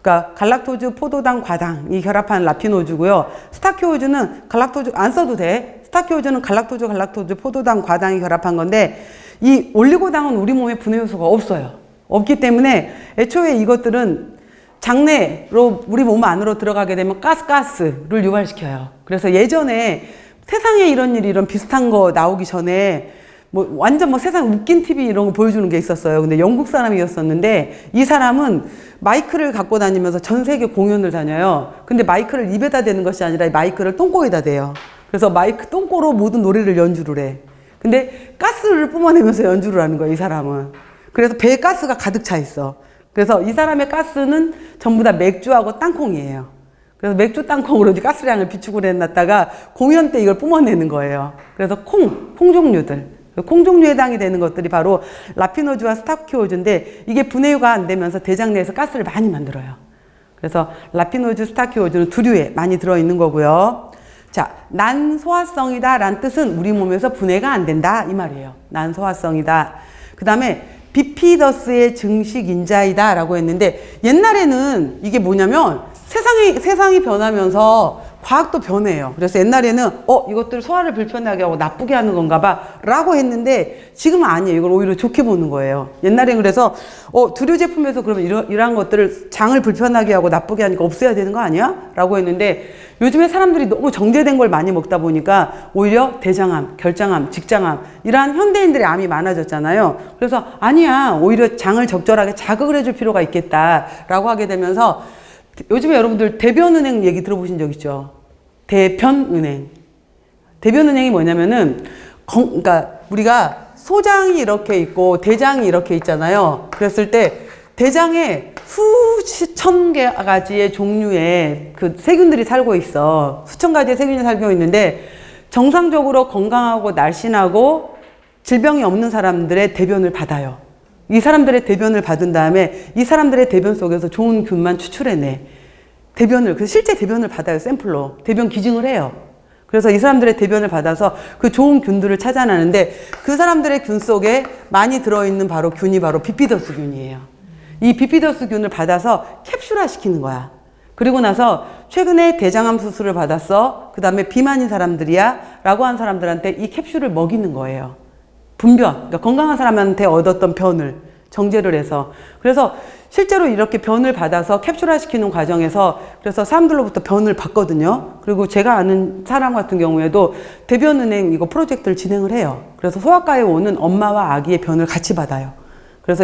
Speaker 2: 그러니까 갈락토즈, 포도당, 과당이 결합한 라피노즈고요. 스타키오즈는 갈락토즈 안 써도 돼. 스타키오즈는 갈락토즈, 포도당, 과당이 결합한 건데 이 올리고당은 우리 몸에 분해 요소가 없어요. 없기 때문에 애초에 이것들은 장내로 우리 몸 안으로 들어가게 되면 가스를 유발시켜요. 그래서 예전에 세상에 이런 비슷한 거 나오기 전에 뭐 완전 뭐 세상 웃긴 TV 이런 거 보여주는 게 있었어요. 근데 영국 사람이었었는데 이 사람은 마이크를 갖고 다니면서 전 세계 공연을 다녀요. 근데 마이크를 입에다 대는 것이 아니라 마이크를 똥꼬에다 대요. 그래서 마이크 똥꼬로 모든 노래를 연주를 해. 근데 가스를 뿜어내면서 연주를 하는 거예요, 이 사람은. 그래서 배에 가스가 가득 차 있어. 그래서 이 사람의 가스는 전부 다 맥주하고 땅콩이에요. 그래서 맥주 땅콩으로 이제 가스량을 비축을 해놨다가 공연 때 이걸 뿜어내는 거예요. 그래서 콩 종류들. 콩 종류에 해당이 되는 것들이 바로 라피노즈와 스타키오즈인데 이게 분해가 안 되면서 대장 내에서 가스를 많이 만들어요. 그래서 라피노즈, 스타키오즈는 두류에 많이 들어있는 거고요. 자, 난소화성이다 라는 뜻은 우리 몸에서 분해가 안 된다 이 말이에요. 난소화성이다. 그 다음에 비피더스의 증식 인자이다 라고 했는데 옛날에는 이게 뭐냐면 세상이 변하면서 과학도 변해요. 그래서 옛날에는 이것들 소화를 불편하게 하고 나쁘게 하는 건가 봐 라고 했는데 지금은 아니에요. 이걸 오히려 좋게 보는 거예요. 옛날엔 그래서 두류 제품에서 그러면 이러한 것들을 장을 불편하게 하고 나쁘게 하니까 없애야 되는 거 아니야? 라고 했는데 요즘에 사람들이 너무 정제된 걸 많이 먹다 보니까 오히려 대장암, 결장암, 직장암 이러한 현대인들의 암이 많아졌잖아요. 그래서 아니야, 오히려 장을 적절하게 자극을 해줄 필요가 있겠다라고 하게 되면서 요즘에 여러분들 대변은행 얘기 들어보신 적 있죠? 대변은행. 대변은행이 뭐냐면은 그러니까 우리가 소장이 이렇게 있고 대장이 이렇게 있잖아요. 그랬을 때 대장에 수천 가지의 종류의 그 세균들이 살고 있어. 수천 가지의 세균이 살고 있는데 정상적으로 건강하고 날씬하고 질병이 없는 사람들의 대변을 받아요. 이 사람들의 대변을 받은 다음에 이 사람들의 대변 속에서 좋은 균만 추출해내. 그래서 실제 대변을 받아요, 샘플로. 대변 기증을 해요. 그래서 이 사람들의 대변을 받아서 그 좋은 균들을 찾아내는데 그 사람들의 균 속에 많이 들어있는 균이 바로 비피더스 균이에요. 이 비피더스 균을 받아서 캡슐화 시키는 거야. 그리고 나서 최근에 대장암 수술을 받았어. 그 다음에 비만인 사람들이야. 라고 한 사람들한테 이 캡슐을 먹이는 거예요. 그러니까 건강한 사람한테 얻었던 변을 정제를 해서. 그래서 실제로 이렇게 변을 받아서 캡슐화 시키는 과정에서 그래서 사람들로부터 변을 받거든요. 그리고 제가 아는 사람 같은 경우에도 대변은행 이거 프로젝트를 진행을 해요. 그래서 소아과에 오는 엄마와 아기의 변을 같이 받아요. 그래서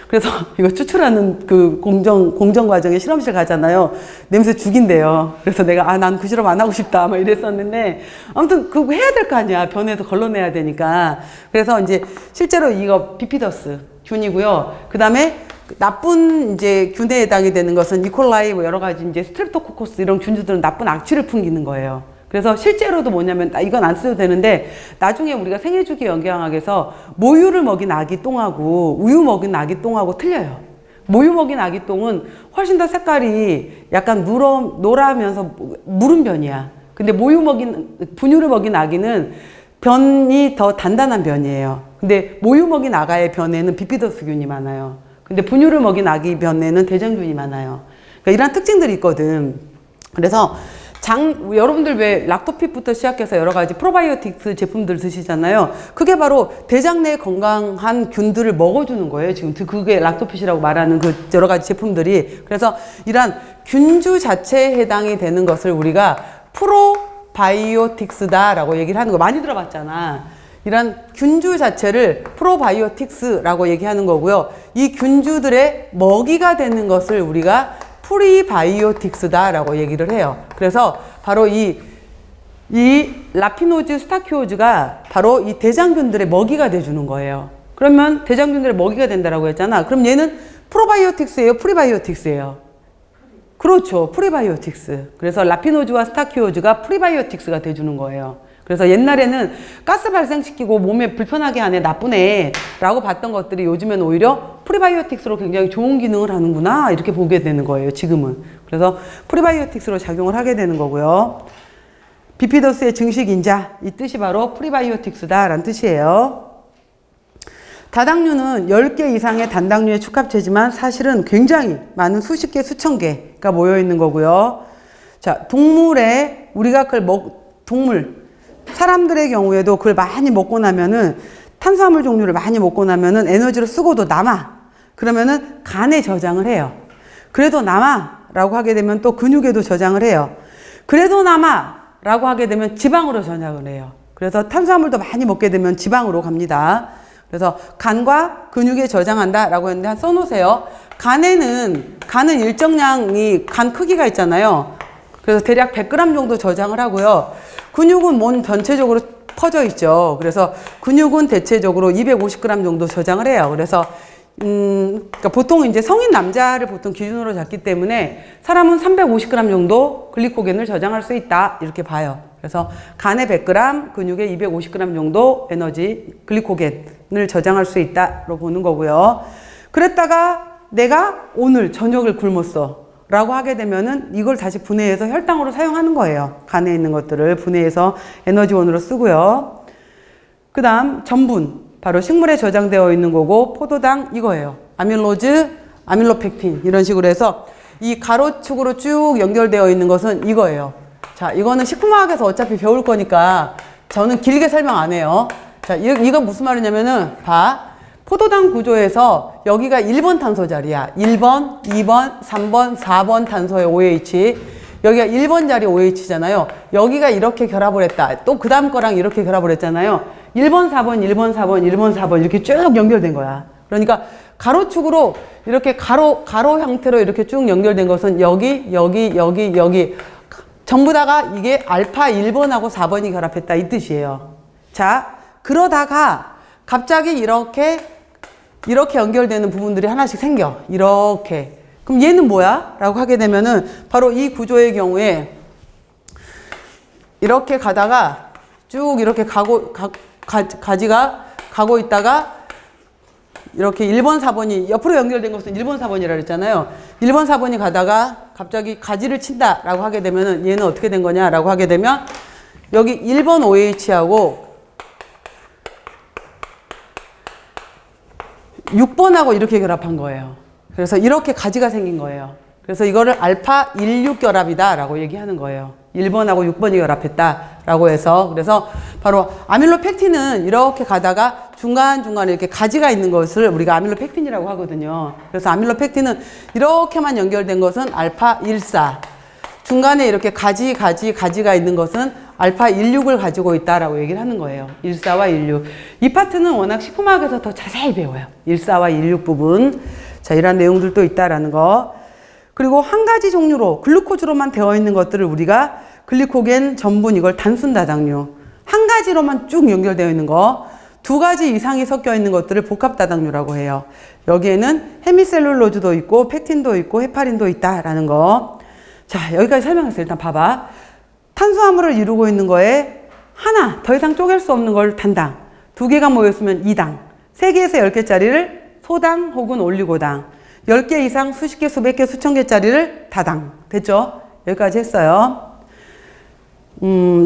Speaker 2: 그래서 이거 추출하는 그 공정 과정에 실험실 가잖아요. 냄새 죽인대요. 그래서 내가, 난 그 실험 안 하고 싶다. 막 이랬었는데, 아무튼 그거 해야 될 거 아니야. 변에서 걸러내야 되니까. 그래서 이제 실제로 이거 비피더스 균이고요. 그 다음에 나쁜 이제 균에 해당이 되는 것은 이콜라이 뭐 여러 가지 이제 스트랩토코커스 이런 균주들은 나쁜 악취를 풍기는 거예요. 그래서 실제로도 뭐냐면 이건 안 써도 되는데 나중에 우리가 생애주기 영양학에서 모유를 먹인 아기 똥하고 우유 먹인 아기 똥하고 틀려요. 모유 먹인 아기 똥은 훨씬 더 색깔이 약간 노라면서 무른 변이야. 근데 분유를 먹인 아기는 변이 더 단단한 변이에요. 근데 모유 먹인 아가의 변에는 비피더스균이 많아요. 근데 분유를 먹인 아기 변에는 대장균이 많아요. 그러니까 이런 특징들이 있거든. 그래서 여러분들 왜 락토핏부터 시작해서 여러 가지 프로바이오틱스 제품들 드시잖아요. 그게 바로 대장 내 건강한 균들을 먹어주는 거예요. 지금 그게 락토핏이라고 말하는 그 여러 가지 제품들이. 그래서 이러한 균주 자체에 해당이 되는 것을 우리가 프로바이오틱스다라고 얘기를 하는 거 많이 들어봤잖아. 이런 균주 자체를 프로바이오틱스라고 얘기하는 거고요. 이 균주들의 먹이가 되는 것을 우리가 프리바이오틱스다라고 얘기를 해요. 그래서 바로 이 라피노즈, 스타키오즈가 바로 이 대장균들의 먹이가 돼주는 거예요. 그러면 대장균들의 먹이가 된다라고 했잖아. 그럼 얘는 프로바이오틱스예요? 프리바이오틱스예요? 그렇죠. 프리바이오틱스. 그래서 라피노즈와 스타키오즈가 프리바이오틱스가 돼주는 거예요. 그래서 옛날에는 가스 발생시키고 몸에 불편하게 하네, 나쁘네 라고 봤던 것들이 요즘엔 오히려 프리바이오틱스로 굉장히 좋은 기능을 하는구나 이렇게 보게 되는 거예요, 지금은. 그래서 프리바이오틱스로 작용을 하게 되는 거고요. 비피더스의 증식 인자, 이 뜻이 바로 프리바이오틱스다 라는 뜻이에요. 다당류는 10개 이상의 단당류의 축합체지만 사실은 굉장히 많은 수십 개, 수천 개가 모여 있는 거고요. 자, 동물의 우리가 동물, 사람들의 경우에도 그걸 많이 먹고 나면은 탄수화물 종류를 많이 먹고 나면은 에너지로 쓰고도 남아. 그러면은 간에 저장을 해요. 그래도 남아 라고 하게 되면 또 근육에도 저장을 해요. 그래도 남아 라고 하게 되면 지방으로 저장을 해요. 그래서 탄수화물도 많이 먹게 되면 지방으로 갑니다. 그래서 간과 근육에 저장한다 라고 했는데 한 써놓으세요. 간은 일정량이 간 크기가 있잖아요. 그래서 대략 100g 정도 저장을 하고요. 근육은 몸 전체적으로 퍼져 있죠. 그래서 근육은 대체적으로 250g 정도 저장을 해요. 그래서 그러니까 보통 이제 성인 남자를 보통 기준으로 잡기 때문에 사람은 350g 정도 글리코겐을 저장할 수 있다 이렇게 봐요. 그래서 간에 100g, 근육에 250g 정도 에너지 글리코겐을 저장할 수 있다로 보는 거고요. 그랬다가 내가 오늘 저녁을 굶었어 라고 하게 되면은 이걸 다시 분해해서 혈당으로 사용하는 거예요. 간에 있는 것들을 분해해서 에너지원으로 쓰고요. 그 다음 전분, 바로 식물에 저장되어 있는 거고 포도당 이거예요. 아밀로즈, 아밀로펙틴 이런 식으로 해서 이 가로축으로 쭉 연결되어 있는 것은 이거예요. 자, 이거는 식품화학에서 어차피 배울 거니까 저는 길게 설명 안 해요. 자, 이건 무슨 말이냐면은 봐. 포도당 구조에서 여기가 1번 탄소 자리야. 1번, 2번, 3번, 4번 탄소의 OH. 여기가 1번 자리 OH잖아요. 여기가 이렇게 결합을 했다. 또 그 다음 거랑 이렇게 결합을 했잖아요. 1번, 4번, 1번, 4번, 1번, 4번 이렇게 쭉 연결된 거야. 그러니까 가로축으로 이렇게 가로 형태로 이렇게 쭉 연결된 것은 여기 전부 다가 이게 알파 1번하고 4번이 결합했다 이 뜻이에요. 자, 그러다가 갑자기 이렇게 연결되는 부분들이 하나씩 생겨. 이렇게. 그럼 얘는 뭐야? 라고 하게 되면은 바로 이 구조의 경우에 이렇게 가다가 쭉 이렇게 가지가 가고 있다가 이렇게 1번, 4번이 옆으로 연결된 것은 1번, 4번이라 그랬잖아요. 1번, 4번이 가다가 갑자기 가지를 친다 라고 하게 되면은 얘는 어떻게 된 거냐 라고 하게 되면 여기 1번 OH하고 6번하고 이렇게 결합한 거예요. 그래서 이렇게 가지가 생긴 거예요. 그래서 이거를 알파 16 결합이다 라고 얘기하는 거예요. 1번하고 6번이 결합했다 라고 해서 그래서 바로 아밀로펙틴은 이렇게 가다가 중간중간에 이렇게 가지가 있는 것을 우리가 아밀로펙틴이라고 하거든요. 그래서 아밀로펙틴은 이렇게만 연결된 것은 알파 14 중간에 이렇게 가지가 있는 것은 알파 16을 가지고 있다라고 얘기를 하는 거예요. 14와 16. 이 파트는 워낙 식품화학에서 더 자세히 배워요. 14와 16 부분. 자, 이런 내용들도 있다라는 거. 그리고 한 가지 종류로 글루코즈로만 되어 있는 것들을 우리가 글리코겐, 전분 이걸 단순 다당류. 한 가지로만 쭉 연결되어 있는 거. 두 가지 이상이 섞여 있는 것들을 복합 다당류라고 해요. 여기에는 헤미셀룰로즈도 있고 펙틴도 있고 헤파린도 있다라는 거. 자, 여기까지 설명했어요. 일단 봐봐. 탄수화물을 이루고 있는 거에 하나, 더 이상 쪼갤 수 없는 걸 단당. 두 개가 모였으면 2당. 3개에서 10개짜리를 소당 혹은 올리고당. 10개 이상 수십 개, 수백 개, 수천 개짜리를 다당. 됐죠? 여기까지 했어요.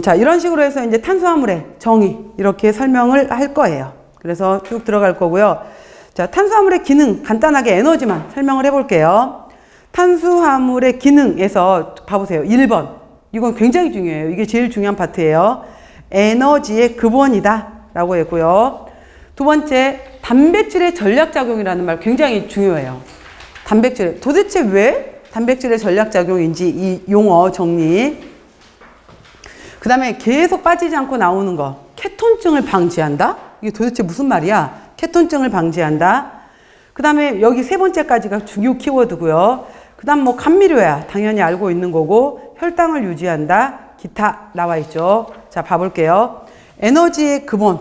Speaker 2: 자, 이런 식으로 해서 이제 탄수화물의 정의, 이렇게 설명을 할 거예요. 그래서 쭉 들어갈 거고요. 자, 탄수화물의 기능, 간단하게 에너지만 설명을 해볼게요. 탄수화물의 기능에서 봐보세요. 1번. 이건 굉장히 중요해요. 이게 제일 중요한 파트예요. 에너지의 근원이다 라고 했고요. 두 번째, 단백질의 전략작용이라는 말 굉장히 중요해요. 단백질, 도대체 왜 단백질의 전략작용인지 이 용어 정리. 그 다음에 계속 빠지지 않고 나오는 거. 케톤증을 방지한다? 이게 도대체 무슨 말이야? 케톤증을 방지한다. 그 다음에 여기 세 번째까지가 중요 키워드고요. 그 다음 뭐 감미료야. 당연히 알고 있는 거고. 혈당을 유지한다. 기타 나와 있죠. 자, 봐볼게요. 에너지의 근원.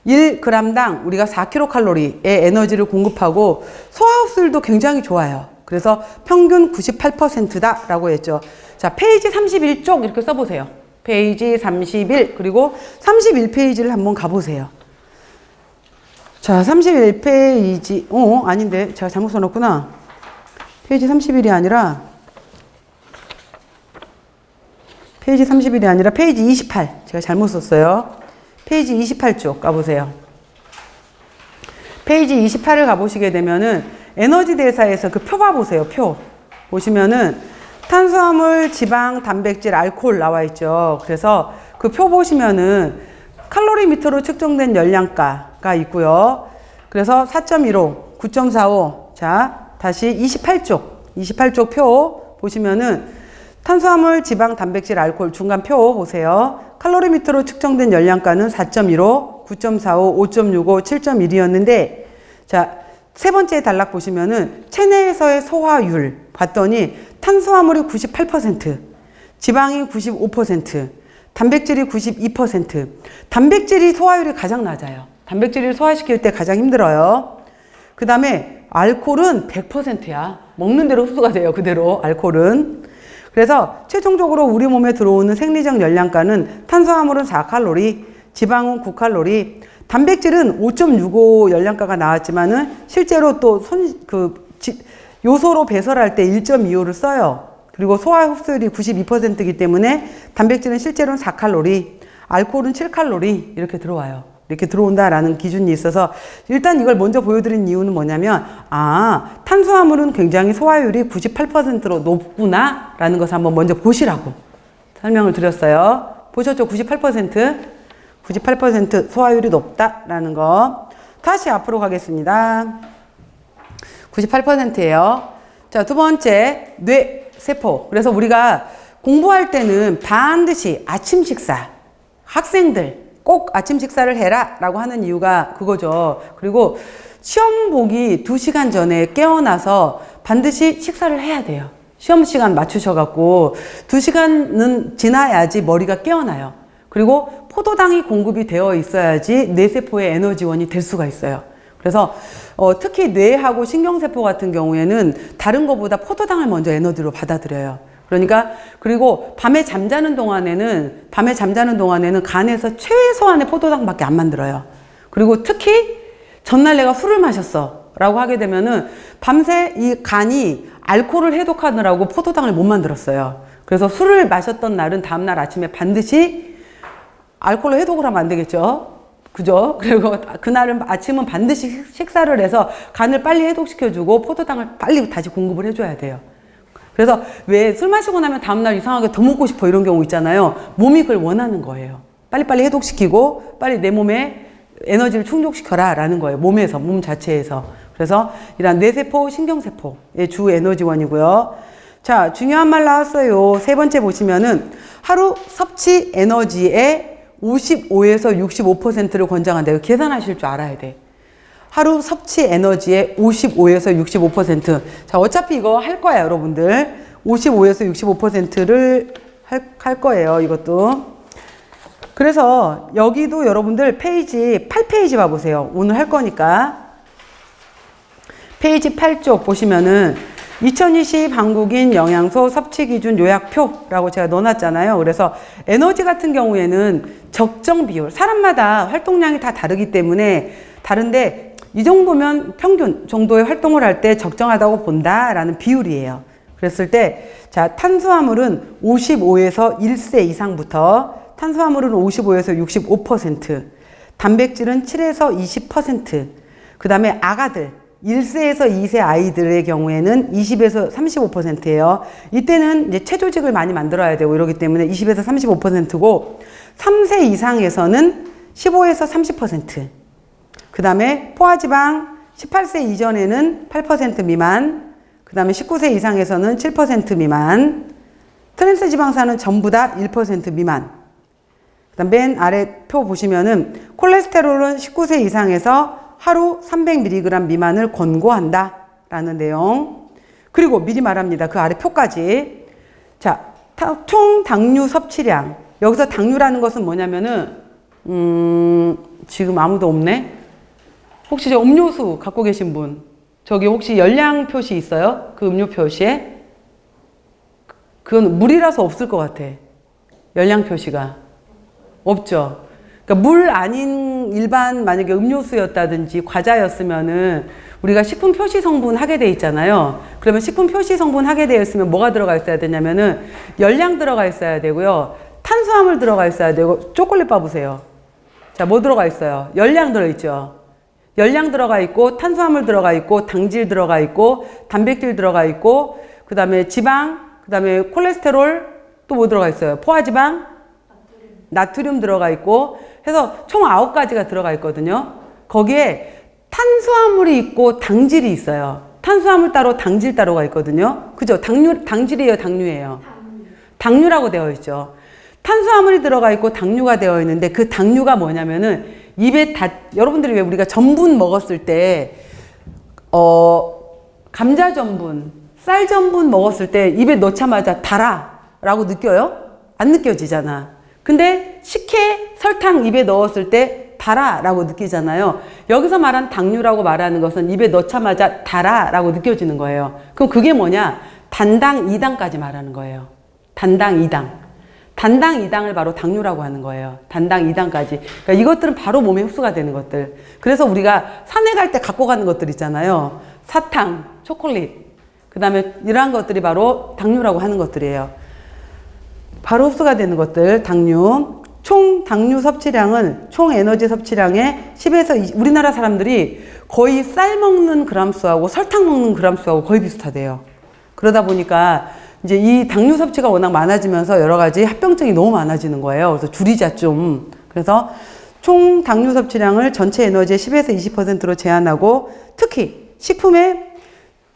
Speaker 2: 1g당 우리가 4kcal의 에너지를 공급하고 소화흡수율도 굉장히 좋아요. 그래서 평균 98%다 라고 했죠. 자, 페이지 31쪽 이렇게 써보세요. 페이지 31 그리고 31페이지를 한번 가보세요. 자, 31페이지 아닌데 제가 잘못 써놨구나. 페이지 31이 아니라 페이지 28 제가 잘못 썼어요. 페이지 28쪽 가보세요. 페이지 28을 가보시게 되면은 에너지 대사에서 그 표 봐보세요. 표 보시면은 탄수화물, 지방, 단백질, 알코올 나와 있죠. 그래서 그 표 보시면은 칼로리미터로 측정된 열량가가 있고요. 그래서 4.15, 9.45. 자, 다시 28쪽 표 보시면은 탄수화물, 지방, 단백질, 알코올 중간 표 보세요. 칼로리미터로 측정된 열량가는 4.15, 9.45, 5.65, 7.1이었는데 자, 세 번째 단락 보시면은 체내에서의 소화율 봤더니 탄수화물이 98%, 지방이 95%, 단백질이 92%. 단백질이 소화율이 가장 낮아요. 단백질을 소화시킬 때 가장 힘들어요. 그 다음에 알코올은 100%야. 먹는 대로 흡수가 돼요. 그대로 알코올은. 그래서 최종적으로 우리 몸에 들어오는 생리적 열량가는 탄수화물은 4칼로리, 지방은 9칼로리, 단백질은 5.65 열량가가 나왔지만은 실제로 또 요소로 배설할 때 1.25를 써요. 그리고 소화 흡수율이 92%이기 때문에 단백질은 실제로는 4칼로리, 알코올은 7칼로리 이렇게 들어와요. 이렇게 들어온다라는 기준이 있어서 일단 이걸 먼저 보여드린 이유는 뭐냐면 탄수화물은 굉장히 소화율이 98%로 높구나 라는 것을 한번 먼저 보시라고 설명을 드렸어요. 보셨죠? 98% 소화율이 높다라는 거. 다시 앞으로 가겠습니다. 98%예요. 자, 두 번째 뇌세포. 그래서 우리가 공부할 때는 반드시 아침 식사, 학생들 꼭 아침 식사를 해라 라고 하는 이유가 그거죠. 그리고 시험 보기 2시간 전에 깨어나서 반드시 식사를 해야 돼요. 시험 시간 맞추셔갖고 2시간은 지나야지 머리가 깨어나요. 그리고 포도당이 공급이 되어 있어야지 뇌세포의 에너지원이 될 수가 있어요. 그래서 특히 뇌하고 신경세포 같은 경우에는 다른 것보다 포도당을 먼저 에너지로 받아들여요. 그러니까 그리고 밤에 잠자는 동안에는 간에서 최소한의 포도당밖에 안 만들어요. 그리고 특히 전날 내가 술을 마셨어 라고 하게 되면은 밤새 이 간이 알코올을 해독하느라고 포도당을 못 만들었어요. 그래서 술을 마셨던 날은 다음날 아침에 반드시 알코올로 해독을 하면 안 되겠죠. 그죠? 그리고 그날은 아침은 반드시 식사를 해서 간을 빨리 해독시켜주고 포도당을 빨리 다시 공급을 해줘야 돼요. 그래서 왜 술 마시고 나면 다음날 이상하게 더 먹고 싶어 이런 경우 있잖아요. 몸이 그걸 원하는 거예요. 빨리빨리 해독시키고 빨리 내 몸에 에너지를 충족시켜라 라는 거예요. 몸 자체에서. 그래서 이런 뇌세포, 신경세포의 주 에너지원이고요. 자, 중요한 말 나왔어요. 세 번째 보시면은 하루 섭취 에너지의 55에서 65%를 권장한대요. 계산하실 줄 알아야 돼. 하루 섭취 에너지의 55에서 65%. 자, 어차피 이거 할 거야, 여러분들. 55에서 65%를 할 거예요, 이것도. 그래서 여기도 여러분들 페이지 8페이지 봐보세요. 오늘 할 거니까. 페이지 8쪽 보시면은 2020 한국인 영양소 섭취 기준 요약표라고 제가 넣어놨잖아요. 그래서 에너지 같은 경우에는 적정 비율, 사람마다 활동량이 다 다르기 때문에 다른데 이 정도면 평균 정도의 활동을 할 때 적정하다고 본다라는 비율이에요. 그랬을 때, 자, 탄수화물은 55에서 1세 이상부터, 탄수화물은 55에서 65%, 단백질은 7에서 20%, 그 다음에 아가들, 1세에서 2세 아이들의 경우에는 20에서 35%예요. 이때는 이제 체조직을 많이 만들어야 되고 이러기 때문에 20에서 35%고 3세 이상에서는 15에서 30%. 그 다음에 포화지방 18세 이전에는 8% 미만, 그 다음에 19세 이상에서는 7% 미만, 트랜스 지방산은 전부 다 1% 미만. 그 다음 맨 아래 표 보시면은 콜레스테롤은 19세 이상에서 하루 300mg 미만을 권고한다 라는 내용. 그리고 미리 말합니다. 그 아래 표까지. 자, 총 당류 섭취량. 여기서 당류라는 것은 뭐냐면은 지금 아무도 없네. 혹시 저 음료수 갖고 계신 분, 저기 혹시 열량 표시 있어요? 그 음료 표시에? 그건 물이라서 없을 것 같아. 열량 표시가 없죠. 그러니까 물 아닌 일반 만약에 음료수였다든지 과자였으면은 우리가 식품 표시 성분 하게 돼 있잖아요. 그러면 식품 표시 성분 하게 되어 있으면 뭐가 들어가 있어야 되냐면은 열량 들어가 있어야 되고요. 탄수화물 들어가 있어야 되고, 초콜릿 바 보세요. 자, 뭐 들어가 있어요? 열량 들어있죠. 열량 들어가 있고, 탄수화물 들어가 있고, 당질 들어가 있고, 단백질 들어가 있고, 그 다음에 지방, 그 다음에 콜레스테롤, 또 뭐 들어가 있어요? 포화지방, 나트륨 들어가 있고, 해서 총 9가지가 들어가 있거든요. 거기에 탄수화물이 있고 당질이 있어요. 탄수화물 따로 당질 따로가 있거든요. 그죠? 당질이에요, 당류예요? 당류라고 되어 있죠. 탄수화물이 들어가 있고 당류가 되어 있는데 그 당류가 뭐냐면은 입에 여러분들이 왜 우리가 전분 먹었을 때 감자 전분, 쌀 전분 먹었을 때 입에 넣자마자 달아라고 느껴요? 안 느껴지잖아. 근데 식혜, 설탕 입에 넣었을 때 달아라고 느끼잖아요. 여기서 말한 당류라고 말하는 것은 입에 넣자마자 달아라고 느껴지는 거예요. 그럼 그게 뭐냐? 단당 2당까지 말하는 거예요. 단당 2당. 단당 2당을 바로 당류라고 하는 거예요. 단당 2당까지. 그러니까 이것들은 바로 몸에 흡수가 되는 것들. 그래서 우리가 산에 갈 때 갖고 가는 것들 있잖아요. 사탕, 초콜릿. 그 다음에 이러한 것들이 바로 당류라고 하는 것들이에요. 바로 흡수가 되는 것들, 당류. 총 당류 섭취량은 총 에너지 섭취량의 10에서 20, 우리나라 사람들이 거의 쌀 먹는 그람 수하고 설탕 먹는 그람 수하고 거의 비슷하대요. 그러다 보니까 이제 이 당류 섭취가 워낙 많아지면서 여러 가지 합병증이 너무 많아지는 거예요. 그래서 줄이자 좀. 그래서 총 당류 섭취량을 전체 에너지의 10에서 20%로 제한하고 특히 식품에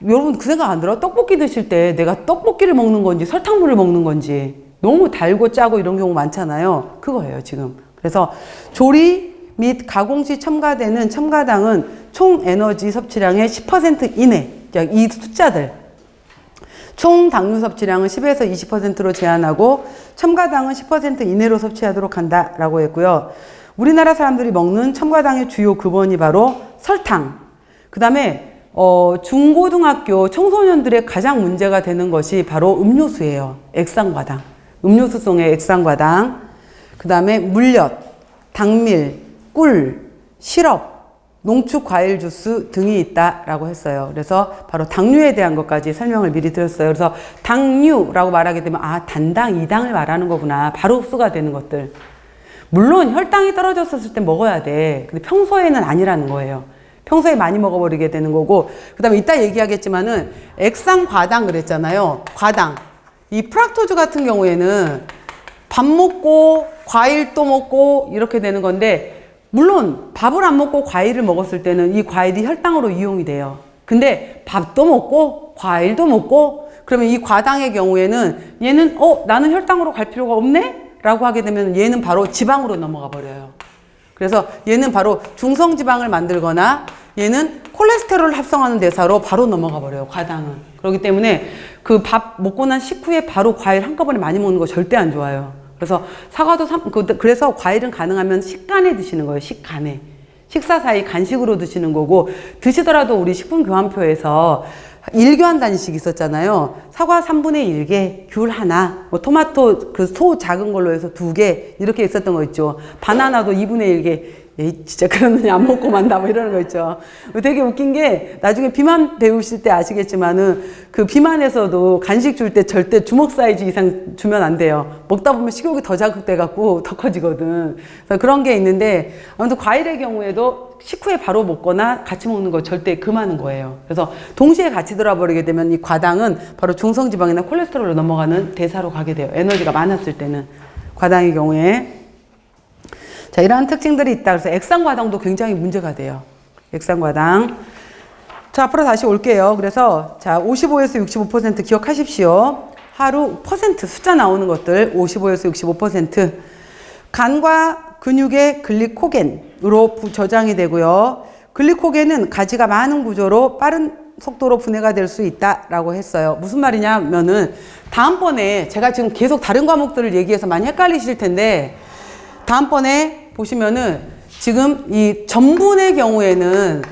Speaker 2: 여러분 그 생각 안 들어? 떡볶이 드실 때 내가 떡볶이를 먹는 건지 설탕물을 먹는 건지 너무 달고 짜고 이런 경우 많잖아요. 그거예요, 지금. 그래서 조리 및 가공 시 첨가되는 첨가당은 총 에너지 섭취량의 10% 이내. 이 숫자들. 총 당류 섭취량은 10에서 20%로 제한하고 첨가당은 10% 이내로 섭취하도록 한다라고 했고요. 우리나라 사람들이 먹는 첨가당의 주요 근원이 바로 설탕. 그 다음에 중고등학교 청소년들의 가장 문제가 되는 것이 바로 음료수예요. 액상과당. 음료수송의 액상과당, 그 다음에 물엿, 당밀, 꿀, 시럽, 농축 과일 주스 등이 있다라고 했어요. 그래서 바로 당류에 대한 것까지 설명을 미리 드렸어요. 그래서 당류라고 말하게 되면 단당 2당을 말하는 거구나. 바로 흡수가 되는 것들. 물론 혈당이 떨어졌을 때 먹어야 돼. 근데 평소에는 아니라는 거예요. 평소에 많이 먹어버리게 되는 거고, 그 다음에 이따 얘기하겠지만은 액상과당 그랬잖아요. 과당. 이 프락토즈 같은 경우에는 밥 먹고 과일 또 먹고 이렇게 되는 건데, 물론 밥을 안 먹고 과일을 먹었을 때는 이 과일이 혈당으로 이용이 돼요. 근데 밥도 먹고 과일도 먹고 그러면 이 과당의 경우에는 얘는 나는 혈당으로 갈 필요가 없네? 라고 하게 되면 얘는 바로 지방으로 넘어가 버려요. 그래서 얘는 바로 중성지방을 만들거나 얘는 콜레스테롤을 합성하는 대사로 바로 넘어가 버려요, 과당은. 그렇기 때문에 그 밥 먹고 난 식후에 바로 과일 한꺼번에 많이 먹는 거 절대 안 좋아요. 그래서 사과도 그래서 과일은 가능하면 식간에 드시는 거예요, 식간에. 식사 사이 간식으로 드시는 거고, 드시더라도 우리 식품교환표에서 일교환 단위식 있었잖아요. 사과 3분의 1개, 귤 하나, 뭐 토마토 그 소 작은 걸로 해서 2개 이렇게 있었던 거 있죠. 바나나도 2분의 1개. 에이, 진짜 그러느니 안 먹고 만다 뭐 이러는 거 있죠. 되게 웃긴 게 나중에 비만 배우실 때 아시겠지만은 그 비만에서도 간식 줄 때 절대 주먹 사이즈 이상 주면 안 돼요. 먹다 보면 식욕이 더 자극돼 갖고 더 커지거든. 그래서 그런 게 있는데 아무튼 과일의 경우에도 식후에 바로 먹거나 같이 먹는 거 절대 금하는 거예요. 그래서 동시에 같이 들어버리게 되면 이 과당은 바로 중성지방이나 콜레스테롤로 넘어가는 대사로 가게 돼요. 에너지가 많았을 때는 과당의 경우에. 자, 이러한 특징들이 있다. 그래서 액상과당도 굉장히 문제가 돼요. 액상과당. 자, 앞으로 다시 올게요. 그래서 자, 55에서 65% 기억하십시오. 하루 퍼센트 숫자 나오는 것들 55에서 65%. 간과 근육의 글리코겐으로 저장이 되고요. 글리코겐은 가지가 많은 구조로 빠른 속도로 분해가 될 수 있다라고 했어요. 무슨 말이냐면은 다음번에 제가 지금 계속 다른 과목들을 얘기해서 많이 헷갈리실 텐데 다음번에 보시면은 지금 이 전분의 경우에는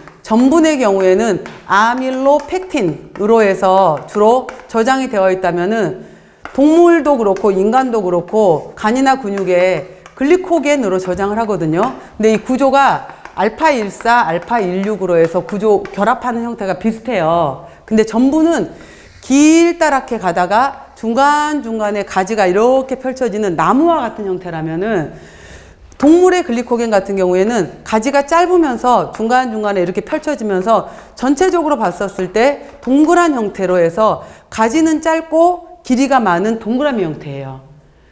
Speaker 2: 아밀로펙틴으로 해서 주로 저장이 되어 있다면은 동물도 그렇고 인간도 그렇고 간이나 근육에 글리코겐으로 저장을 하거든요. 근데 이 구조가 알파14, 알파16으로 해서 구조 결합하는 형태가 비슷해요. 근데 전분은 길다랗게 가다가 중간중간에 가지가 이렇게 펼쳐지는 나무와 같은 형태라면은 동물의 글리코겐 같은 경우에는 가지가 짧으면서 중간중간에 이렇게 펼쳐지면서 전체적으로 봤었을 때 동그란 형태로 해서 가지는 짧고 길이가 많은 동그라미 형태예요.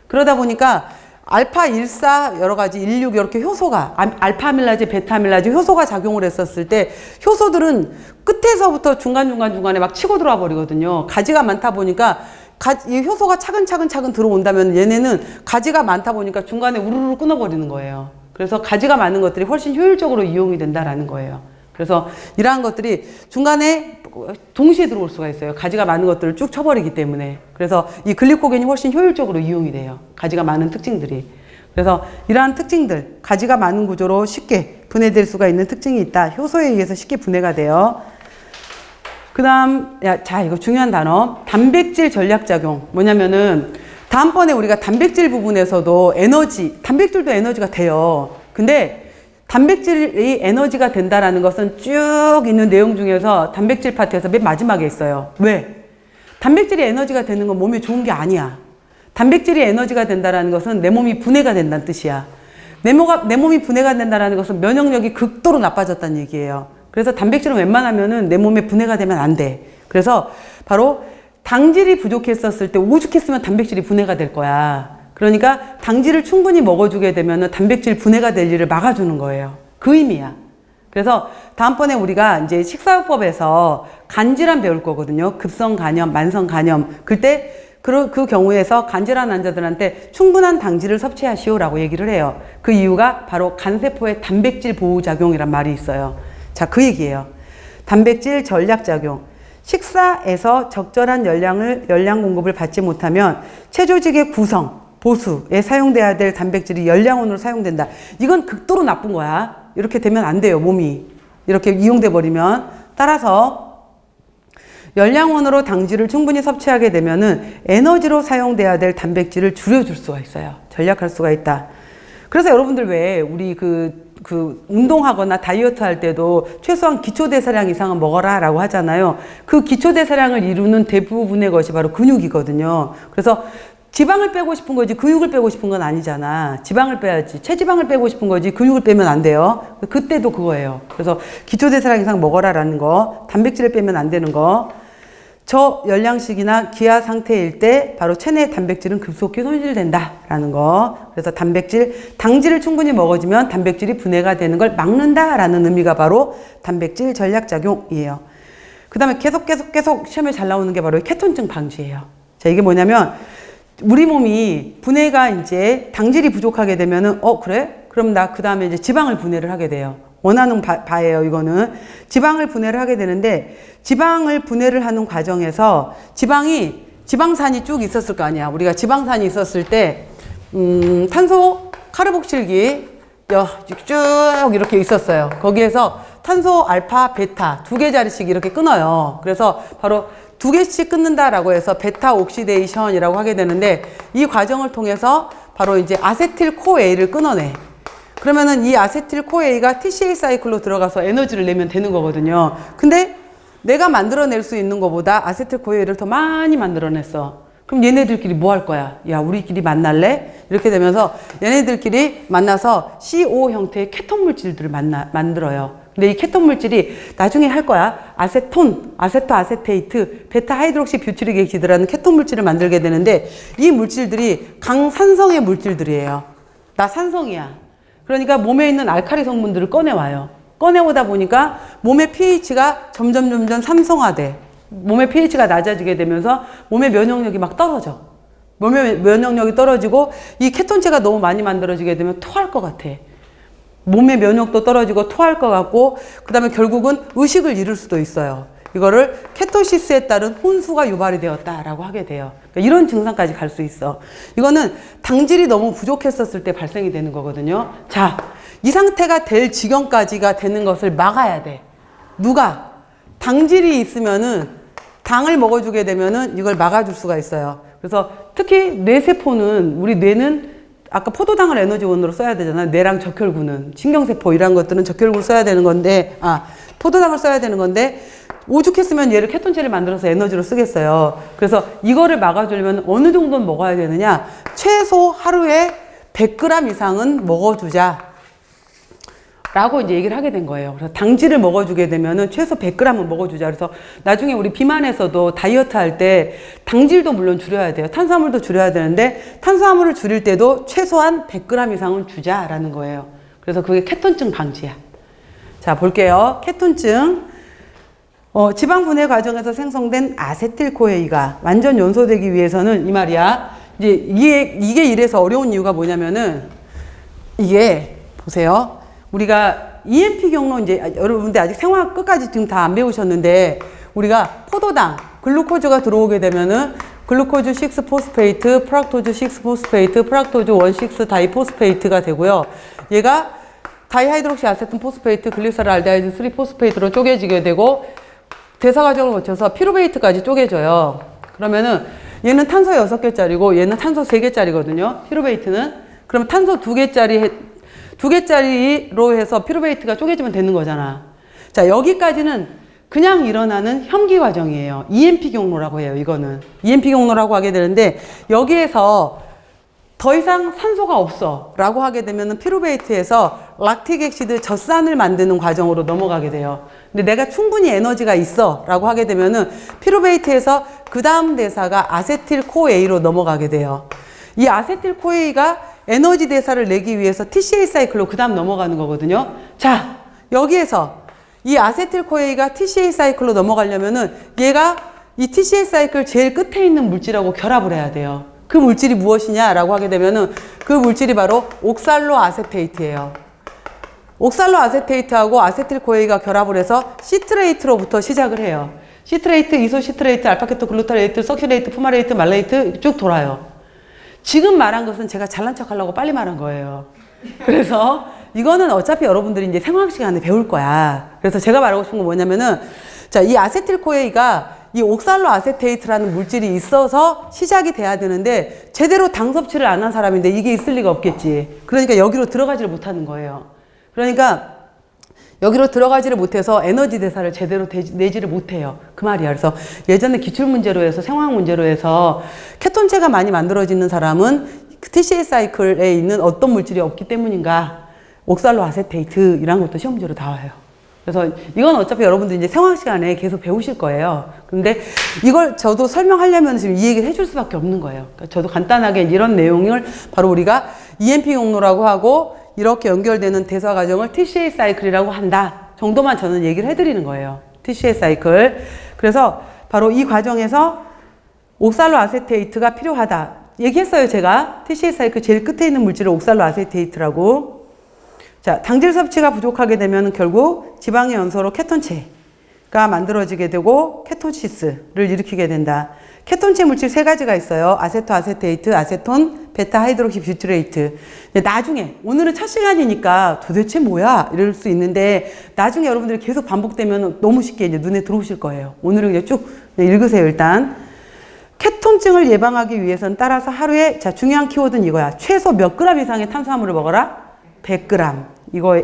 Speaker 2: 그러다 보니까 알파 14 여러 가지 16 이렇게 효소가 알파 아밀라제, 베타 아밀라제 효소가 작용을 했었을 때 효소들은 끝에서부터 중간중간에 막 치고 들어와 버리거든요. 가지가 많다 보니까 이 효소가 차근차근 들어온다면 얘네는 가지가 많다 보니까 중간에 우르르 끊어버리는 거예요. 그래서 가지가 많은 것들이 훨씬 효율적으로 이용이 된다라는 거예요. 그래서 이러한 것들이 중간에 동시에 들어올 수가 있어요. 가지가 많은 것들을 쭉 쳐버리기 때문에. 그래서 이 글리코겐이 훨씬 효율적으로 이용이 돼요. 가지가 많은 특징들이. 그래서 이러한 특징들, 가지가 많은 구조로 쉽게 분해될 수가 있는 특징이 있다. 효소에 의해서 쉽게 분해가 돼요. 그 다음, 자, 이거 중요한 단어. 단백질 전략작용. 뭐냐면은, 다음번에 우리가 단백질 부분에서도 단백질도 에너지가 돼요. 근데, 단백질이 에너지가 된다라는 것은 쭉 있는 내용 중에서 단백질 파트에서 맨 마지막에 있어요. 왜? 단백질이 에너지가 되는 건 몸에 좋은 게 아니야. 단백질이 에너지가 된다라는 것은 내 몸이 분해가 된다는 뜻이야. 내 몸이 분해가 된다라는 것은 면역력이 극도로 나빠졌다는 얘기예요. 그래서 단백질은 웬만하면은 내 몸에 분해가 되면 안 돼. 그래서 바로 당질이 부족했었을 때 오죽했으면 단백질이 분해가 될 거야. 그러니까 당질을 충분히 먹어주게 되면은 단백질 분해가 될 일을 막아주는 거예요. 그 의미야. 그래서 다음번에 우리가 이제 식사요법에서 간질환 배울 거거든요. 급성 간염, 만성 간염. 그때 그 경우에서 간질환 환자들한테 충분한 당질을 섭취하시오라고 얘기를 해요. 그 이유가 바로 간세포의 단백질 보호작용이란 말이 있어요. 자, 그 얘기예요. 단백질 전략작용. 식사에서 적절한 열량 공급을 받지 못하면 체조직의 구성, 보수에 사용돼야 될 단백질이 열량원으로 사용된다. 이건 극도로 나쁜 거야. 이렇게 되면 안 돼요, 몸이. 이렇게 이용돼 버리면. 따라서 열량원으로 당질을 충분히 섭취하게 되면은 에너지로 사용돼야 될 단백질을 줄여줄 수가 있어요. 전략할 수가 있다. 그래서 여러분들 왜 우리 운동하거나 다이어트 할 때도 최소한 기초대사량 이상은 먹어라 라고 하잖아요. 그 기초대사량을 이루는 대부분의 것이 바로 근육이거든요. 그래서 지방을 빼고 싶은 거지 근육을 빼고 싶은 건 아니잖아. 지방을 빼야지. 체지방을 빼고 싶은 거지 근육을 빼면 안 돼요. 그때도 그거예요. 그래서 기초대사량 이상 먹어라라는 거, 단백질을 빼면 안 되는 거, 저열량식이나 기아 상태일 때 바로 체내 단백질은 급속히 손실된다라는 거. 그래서 당질을 충분히 먹어주면 단백질이 분해가 되는 걸 막는다라는 의미가 바로 단백질 전략작용이에요. 그 다음에 계속 시험에 잘 나오는 게 바로 케톤증 방지예요. 자, 이게 뭐냐면 우리 몸이 분해가 이제 당질이 부족하게 되면은 그래? 그럼 나 그 다음에 이제 지방을 분해를 하게 돼요. 원하는 바예요, 이거는. 지방을 분해를 하게 되는데 지방을 분해를 하는 과정에서 지방산이 쭉 있었을 거 아니야. 우리가 지방산이 있었을 때 탄소 카르복실기 쭉 이렇게 있었어요. 거기에서 탄소 알파 베타 2개짜리씩 이렇게 끊어요. 그래서 바로 2개씩 끊는다라고 해서 베타 옥시데이션이라고 하게 되는데 이 과정을 통해서 바로 이제 아세틸 코에이를 끊어내. 그러면은 이 아세틸 코에이가 TCA 사이클로 들어가서 에너지를 내면 되는 거거든요. 근데 내가 만들어낼 수 있는 것보다 아세틸 코에이를 더 많이 만들어냈어. 그럼 얘네들끼리 뭐 할 거야? 야, 우리끼리 만날래? 이렇게 되면서 얘네들끼리 만나서 CO 형태의 케톤 물질들을 만들어요. 근데 이 케톤 물질이 나중에 할 거야. 아세톤, 아세토아세테이트, 베타 하이드록시 뷰티릭 액시드라는 케톤 물질을 만들게 되는데 이 물질들이 강산성의 물질들이에요. 나 산성이야. 그러니까 몸에 있는 알칼리 성분들을 꺼내와요. 꺼내오다 보니까 몸의 pH가 점점 산성화돼. 몸의 pH가 낮아지게 되면서 몸의 면역력이 막 떨어져. 몸의 면역력이 떨어지고 이 케톤체가 너무 많이 만들어지게 되면 토할 것 같아. 몸의 면역도 떨어지고 토할 것 같고 그 다음에 결국은 의식을 잃을 수도 있어요. 이거를 케토시스에 따른 혼수가 유발이 되었다라고 하게 돼요. 그러니까 이런 증상까지 갈 수 있어. 이거는 당질이 너무 부족했었을 때 발생이 되는 거거든요. 자, 이 상태가 될 지경까지가 되는 것을 막아야 돼. 누가? 당질이 있으면은 당을 먹어주게 되면은 이걸 막아줄 수가 있어요. 그래서 특히 뇌세포는 우리 뇌는 아까 포도당을 에너지원으로 써야 되잖아요. 뇌랑 적혈구는 신경세포 이런 것들은 적혈구를 써야 되는 건데 포도당을 써야 되는 건데 오죽했으면 얘를 케톤체를 만들어서 에너지로 쓰겠어요. 그래서 이거를 막아주려면 어느 정도는 먹어야 되느냐? 최소 하루에 100g 이상은 먹어주자 라고 이제 얘기를 하게 된 거예요. 그래서 당질을 먹어주게 되면은 최소 100g은 먹어주자. 그래서 나중에 우리 비만에서도 다이어트 할 때 당질도 물론 줄여야 돼요. 탄수화물도 줄여야 되는데 탄수화물을 줄일 때도 최소한 100g 이상은 주자라는 거예요. 그래서 그게 케톤증 방지야. 자, 볼게요. 케톤증. 지방 분해 과정에서 생성된 아세틸코에이가 완전 연소되기 위해서는 이 말이야. 이제 이게 이래서 어려운 이유가 뭐냐면은 이게 보세요. 우리가 EMP 경로 이제 여러분들 아직 생화학 끝까지 지금 다 안 배우셨는데 우리가 포도당 글루코즈가 들어오게 되면은 글루코즈 6 포스페이트, 프락토즈 6 포스페이트, 프락토즈 1, 6 다이포스페이트가 되고요. 얘가 다이하이드록시 아세톤 포스페이트, 글리세롤 알데하이드 3 포스페이트로 쪼개지게 되고 대사 과정을 거쳐서 피루베이트까지 쪼개져요. 그러면은 얘는 탄소 6개짜리고 얘는 탄소 3개짜리거든요. 피루베이트는. 그럼 탄소 2개짜리로 해서 피루베이트가 쪼개지면 되는 거잖아. 자, 여기까지는 그냥 일어나는 현기 과정이에요. EMP 경로라고 해요, 이거는. EMP 경로라고 하게 되는데 여기에서 더 이상 산소가 없어 라고 하게 되면 피루베이트에서 락틱 액시드 젖산을 만드는 과정으로 넘어가게 돼요. 근데 내가 충분히 에너지가 있어 라고 하게 되면은 피루베이트에서 그 다음 대사가 아세틸코에이로 넘어가게 돼요. 이 아세틸코에이가 에너지 대사를 내기 위해서 TCA 사이클로 그 다음 넘어가는 거거든요. 자, 여기에서 이 아세틸코에이가 TCA 사이클로 넘어가려면은 얘가 이 TCA 사이클 제일 끝에 있는 물질하고 결합을 해야 돼요. 그 물질이 무엇이냐라고 하게 되면은 그 물질이 바로 옥살로 아세테이트예요. 옥살로 아세테이트하고 아세틸코에이가 결합을 해서 시트레이트로부터 시작을 해요. 시트레이트, 이소시트레이트, 알파케토 글루타레이트, 석시레이트, 푸마레이트, 말레이트 쭉 돌아요. 지금 말한 것은 제가 잘난 척 하려고 빨리 말한 거예요. 그래서 이거는 어차피 여러분들이 이제 생화학 시간에 배울 거야. 그래서 제가 말하고 싶은 건 뭐냐면은 자, 이 아세틸코에이가 이 옥살로 아세테이트라는 물질이 있어서 시작이 돼야 되는데 제대로 당 섭취를 안 한 사람인데 이게 있을 리가 없겠지. 그러니까 여기로 들어가지를 못하는 거예요. 그러니까 여기로 들어가지를 못해서 에너지 대사를 제대로 내지를 못해요. 그 말이야. 그래서 예전에 기출문제로 해서 생화학 문제로 해서 케톤체가 많이 만들어지는 사람은 TCA 사이클에 있는 어떤 물질이 없기 때문인가. 옥살로 아세테이트 이런 것도 시험 문제로 나와요. 그래서 이건 어차피 여러분들 이제 생화학 시간에 계속 배우실 거예요. 근데 이걸 저도 설명하려면 지금 이 얘기를 해줄 수밖에 없는 거예요. 그러니까 저도 간단하게 이런 내용을 바로 우리가 EMP 경로라고 하고 이렇게 연결되는 대사 과정을 TCA 사이클이라고 한다 정도만 저는 얘기를 해드리는 거예요. TCA 사이클. 그래서 바로 이 과정에서 옥살로 아세테이트가 필요하다. 얘기했어요, 제가. TCA 사이클 제일 끝에 있는 물질을 옥살로 아세테이트라고. 자, 당질 섭취가 부족하게 되면 결국 지방의 연소로 케톤체가 만들어지게 되고 케토시스를 일으키게 된다. 케톤체 물질 3가지가 있어요. 아세토 아세테이트, 아세톤, 베타 하이드록시 뷰티레이트. 나중에 오늘은 첫 시간이니까 도대체 뭐야 이럴 수 있는데 나중에 여러분들이 계속 반복되면 너무 쉽게 이제 눈에 들어오실 거예요. 오늘은 그냥 쭉 읽으세요. 일단 케톤증을 예방하기 위해서는 따라서 하루에 자 중요한 키워드는 이거야. 최소 몇 그램 이상의 탄수화물을 먹어라. 100g.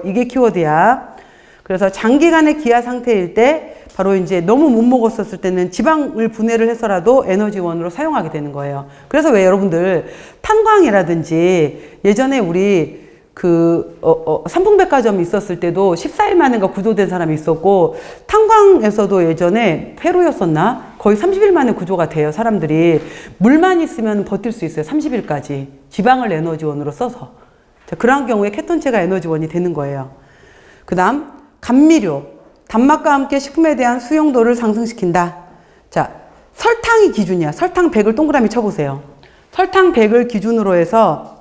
Speaker 2: 이게 키워드야. 그래서 장기간의 기아 상태일 때 바로 이제 너무 못 먹었었을 때는 지방을 분해를 해서라도 에너지원으로 사용하게 되는 거예요. 그래서 왜 여러분들 탄광이라든지 예전에 우리 삼풍백화점 있었을 때도 14일 만인가 구조된 사람이 있었고 탄광에서도 예전에 페루였었나? 거의 30일 만에 구조가 돼요. 사람들이. 물만 있으면 버틸 수 있어요. 30일까지. 지방을 에너지원으로 써서. 자, 그러한 경우에 케톤체가 에너지원이 되는 거예요. 그 다음 감미료. 단맛과 함께 식품에 대한 수용도를 상승시킨다. 자, 설탕이 기준이야. 설탕 100을 동그라미 쳐보세요. 설탕 100을 기준으로 해서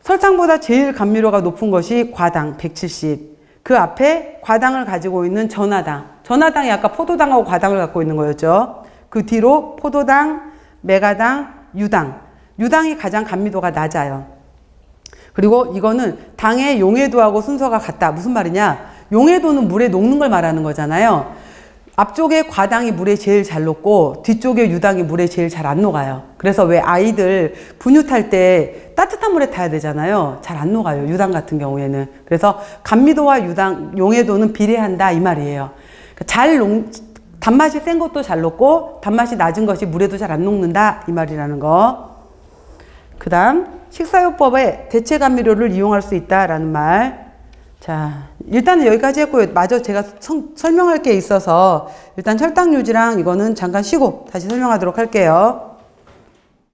Speaker 2: 설탕보다 제일 감미료가 높은 것이 과당 170. 그 앞에 과당을 가지고 있는 전하당. 전하당이 아까 포도당하고 과당을 갖고 있는 거였죠. 그 뒤로 포도당, 메가당, 유당. 유당이 가장 감미도가 낮아요. 그리고 이거는 당의 용해도하고 순서가 같다. 무슨 말이냐? 용해도는 물에 녹는 걸 말하는 거잖아요. 앞쪽에 과당이 물에 제일 잘 녹고 뒤쪽에 유당이 물에 제일 잘 안 녹아요. 그래서 왜 아이들 분유 탈 때 따뜻한 물에 타야 되잖아요. 잘 안 녹아요. 유당 같은 경우에는. 그래서 감미도와 유당, 용해도는 비례한다 이 말이에요. 단맛이 센 것도 잘 녹고 단맛이 낮은 것이 물에도 잘 안 녹는다 이 말이라는 거. 그 다음 식사요법에 대체 감미료를 이용할 수 있다라는 말. 자, 일단은 여기까지 했고요. 마저 제가 설명할 게 있어서 일단 혈당 유지랑 이거는 잠깐 쉬고 다시 설명하도록 할게요.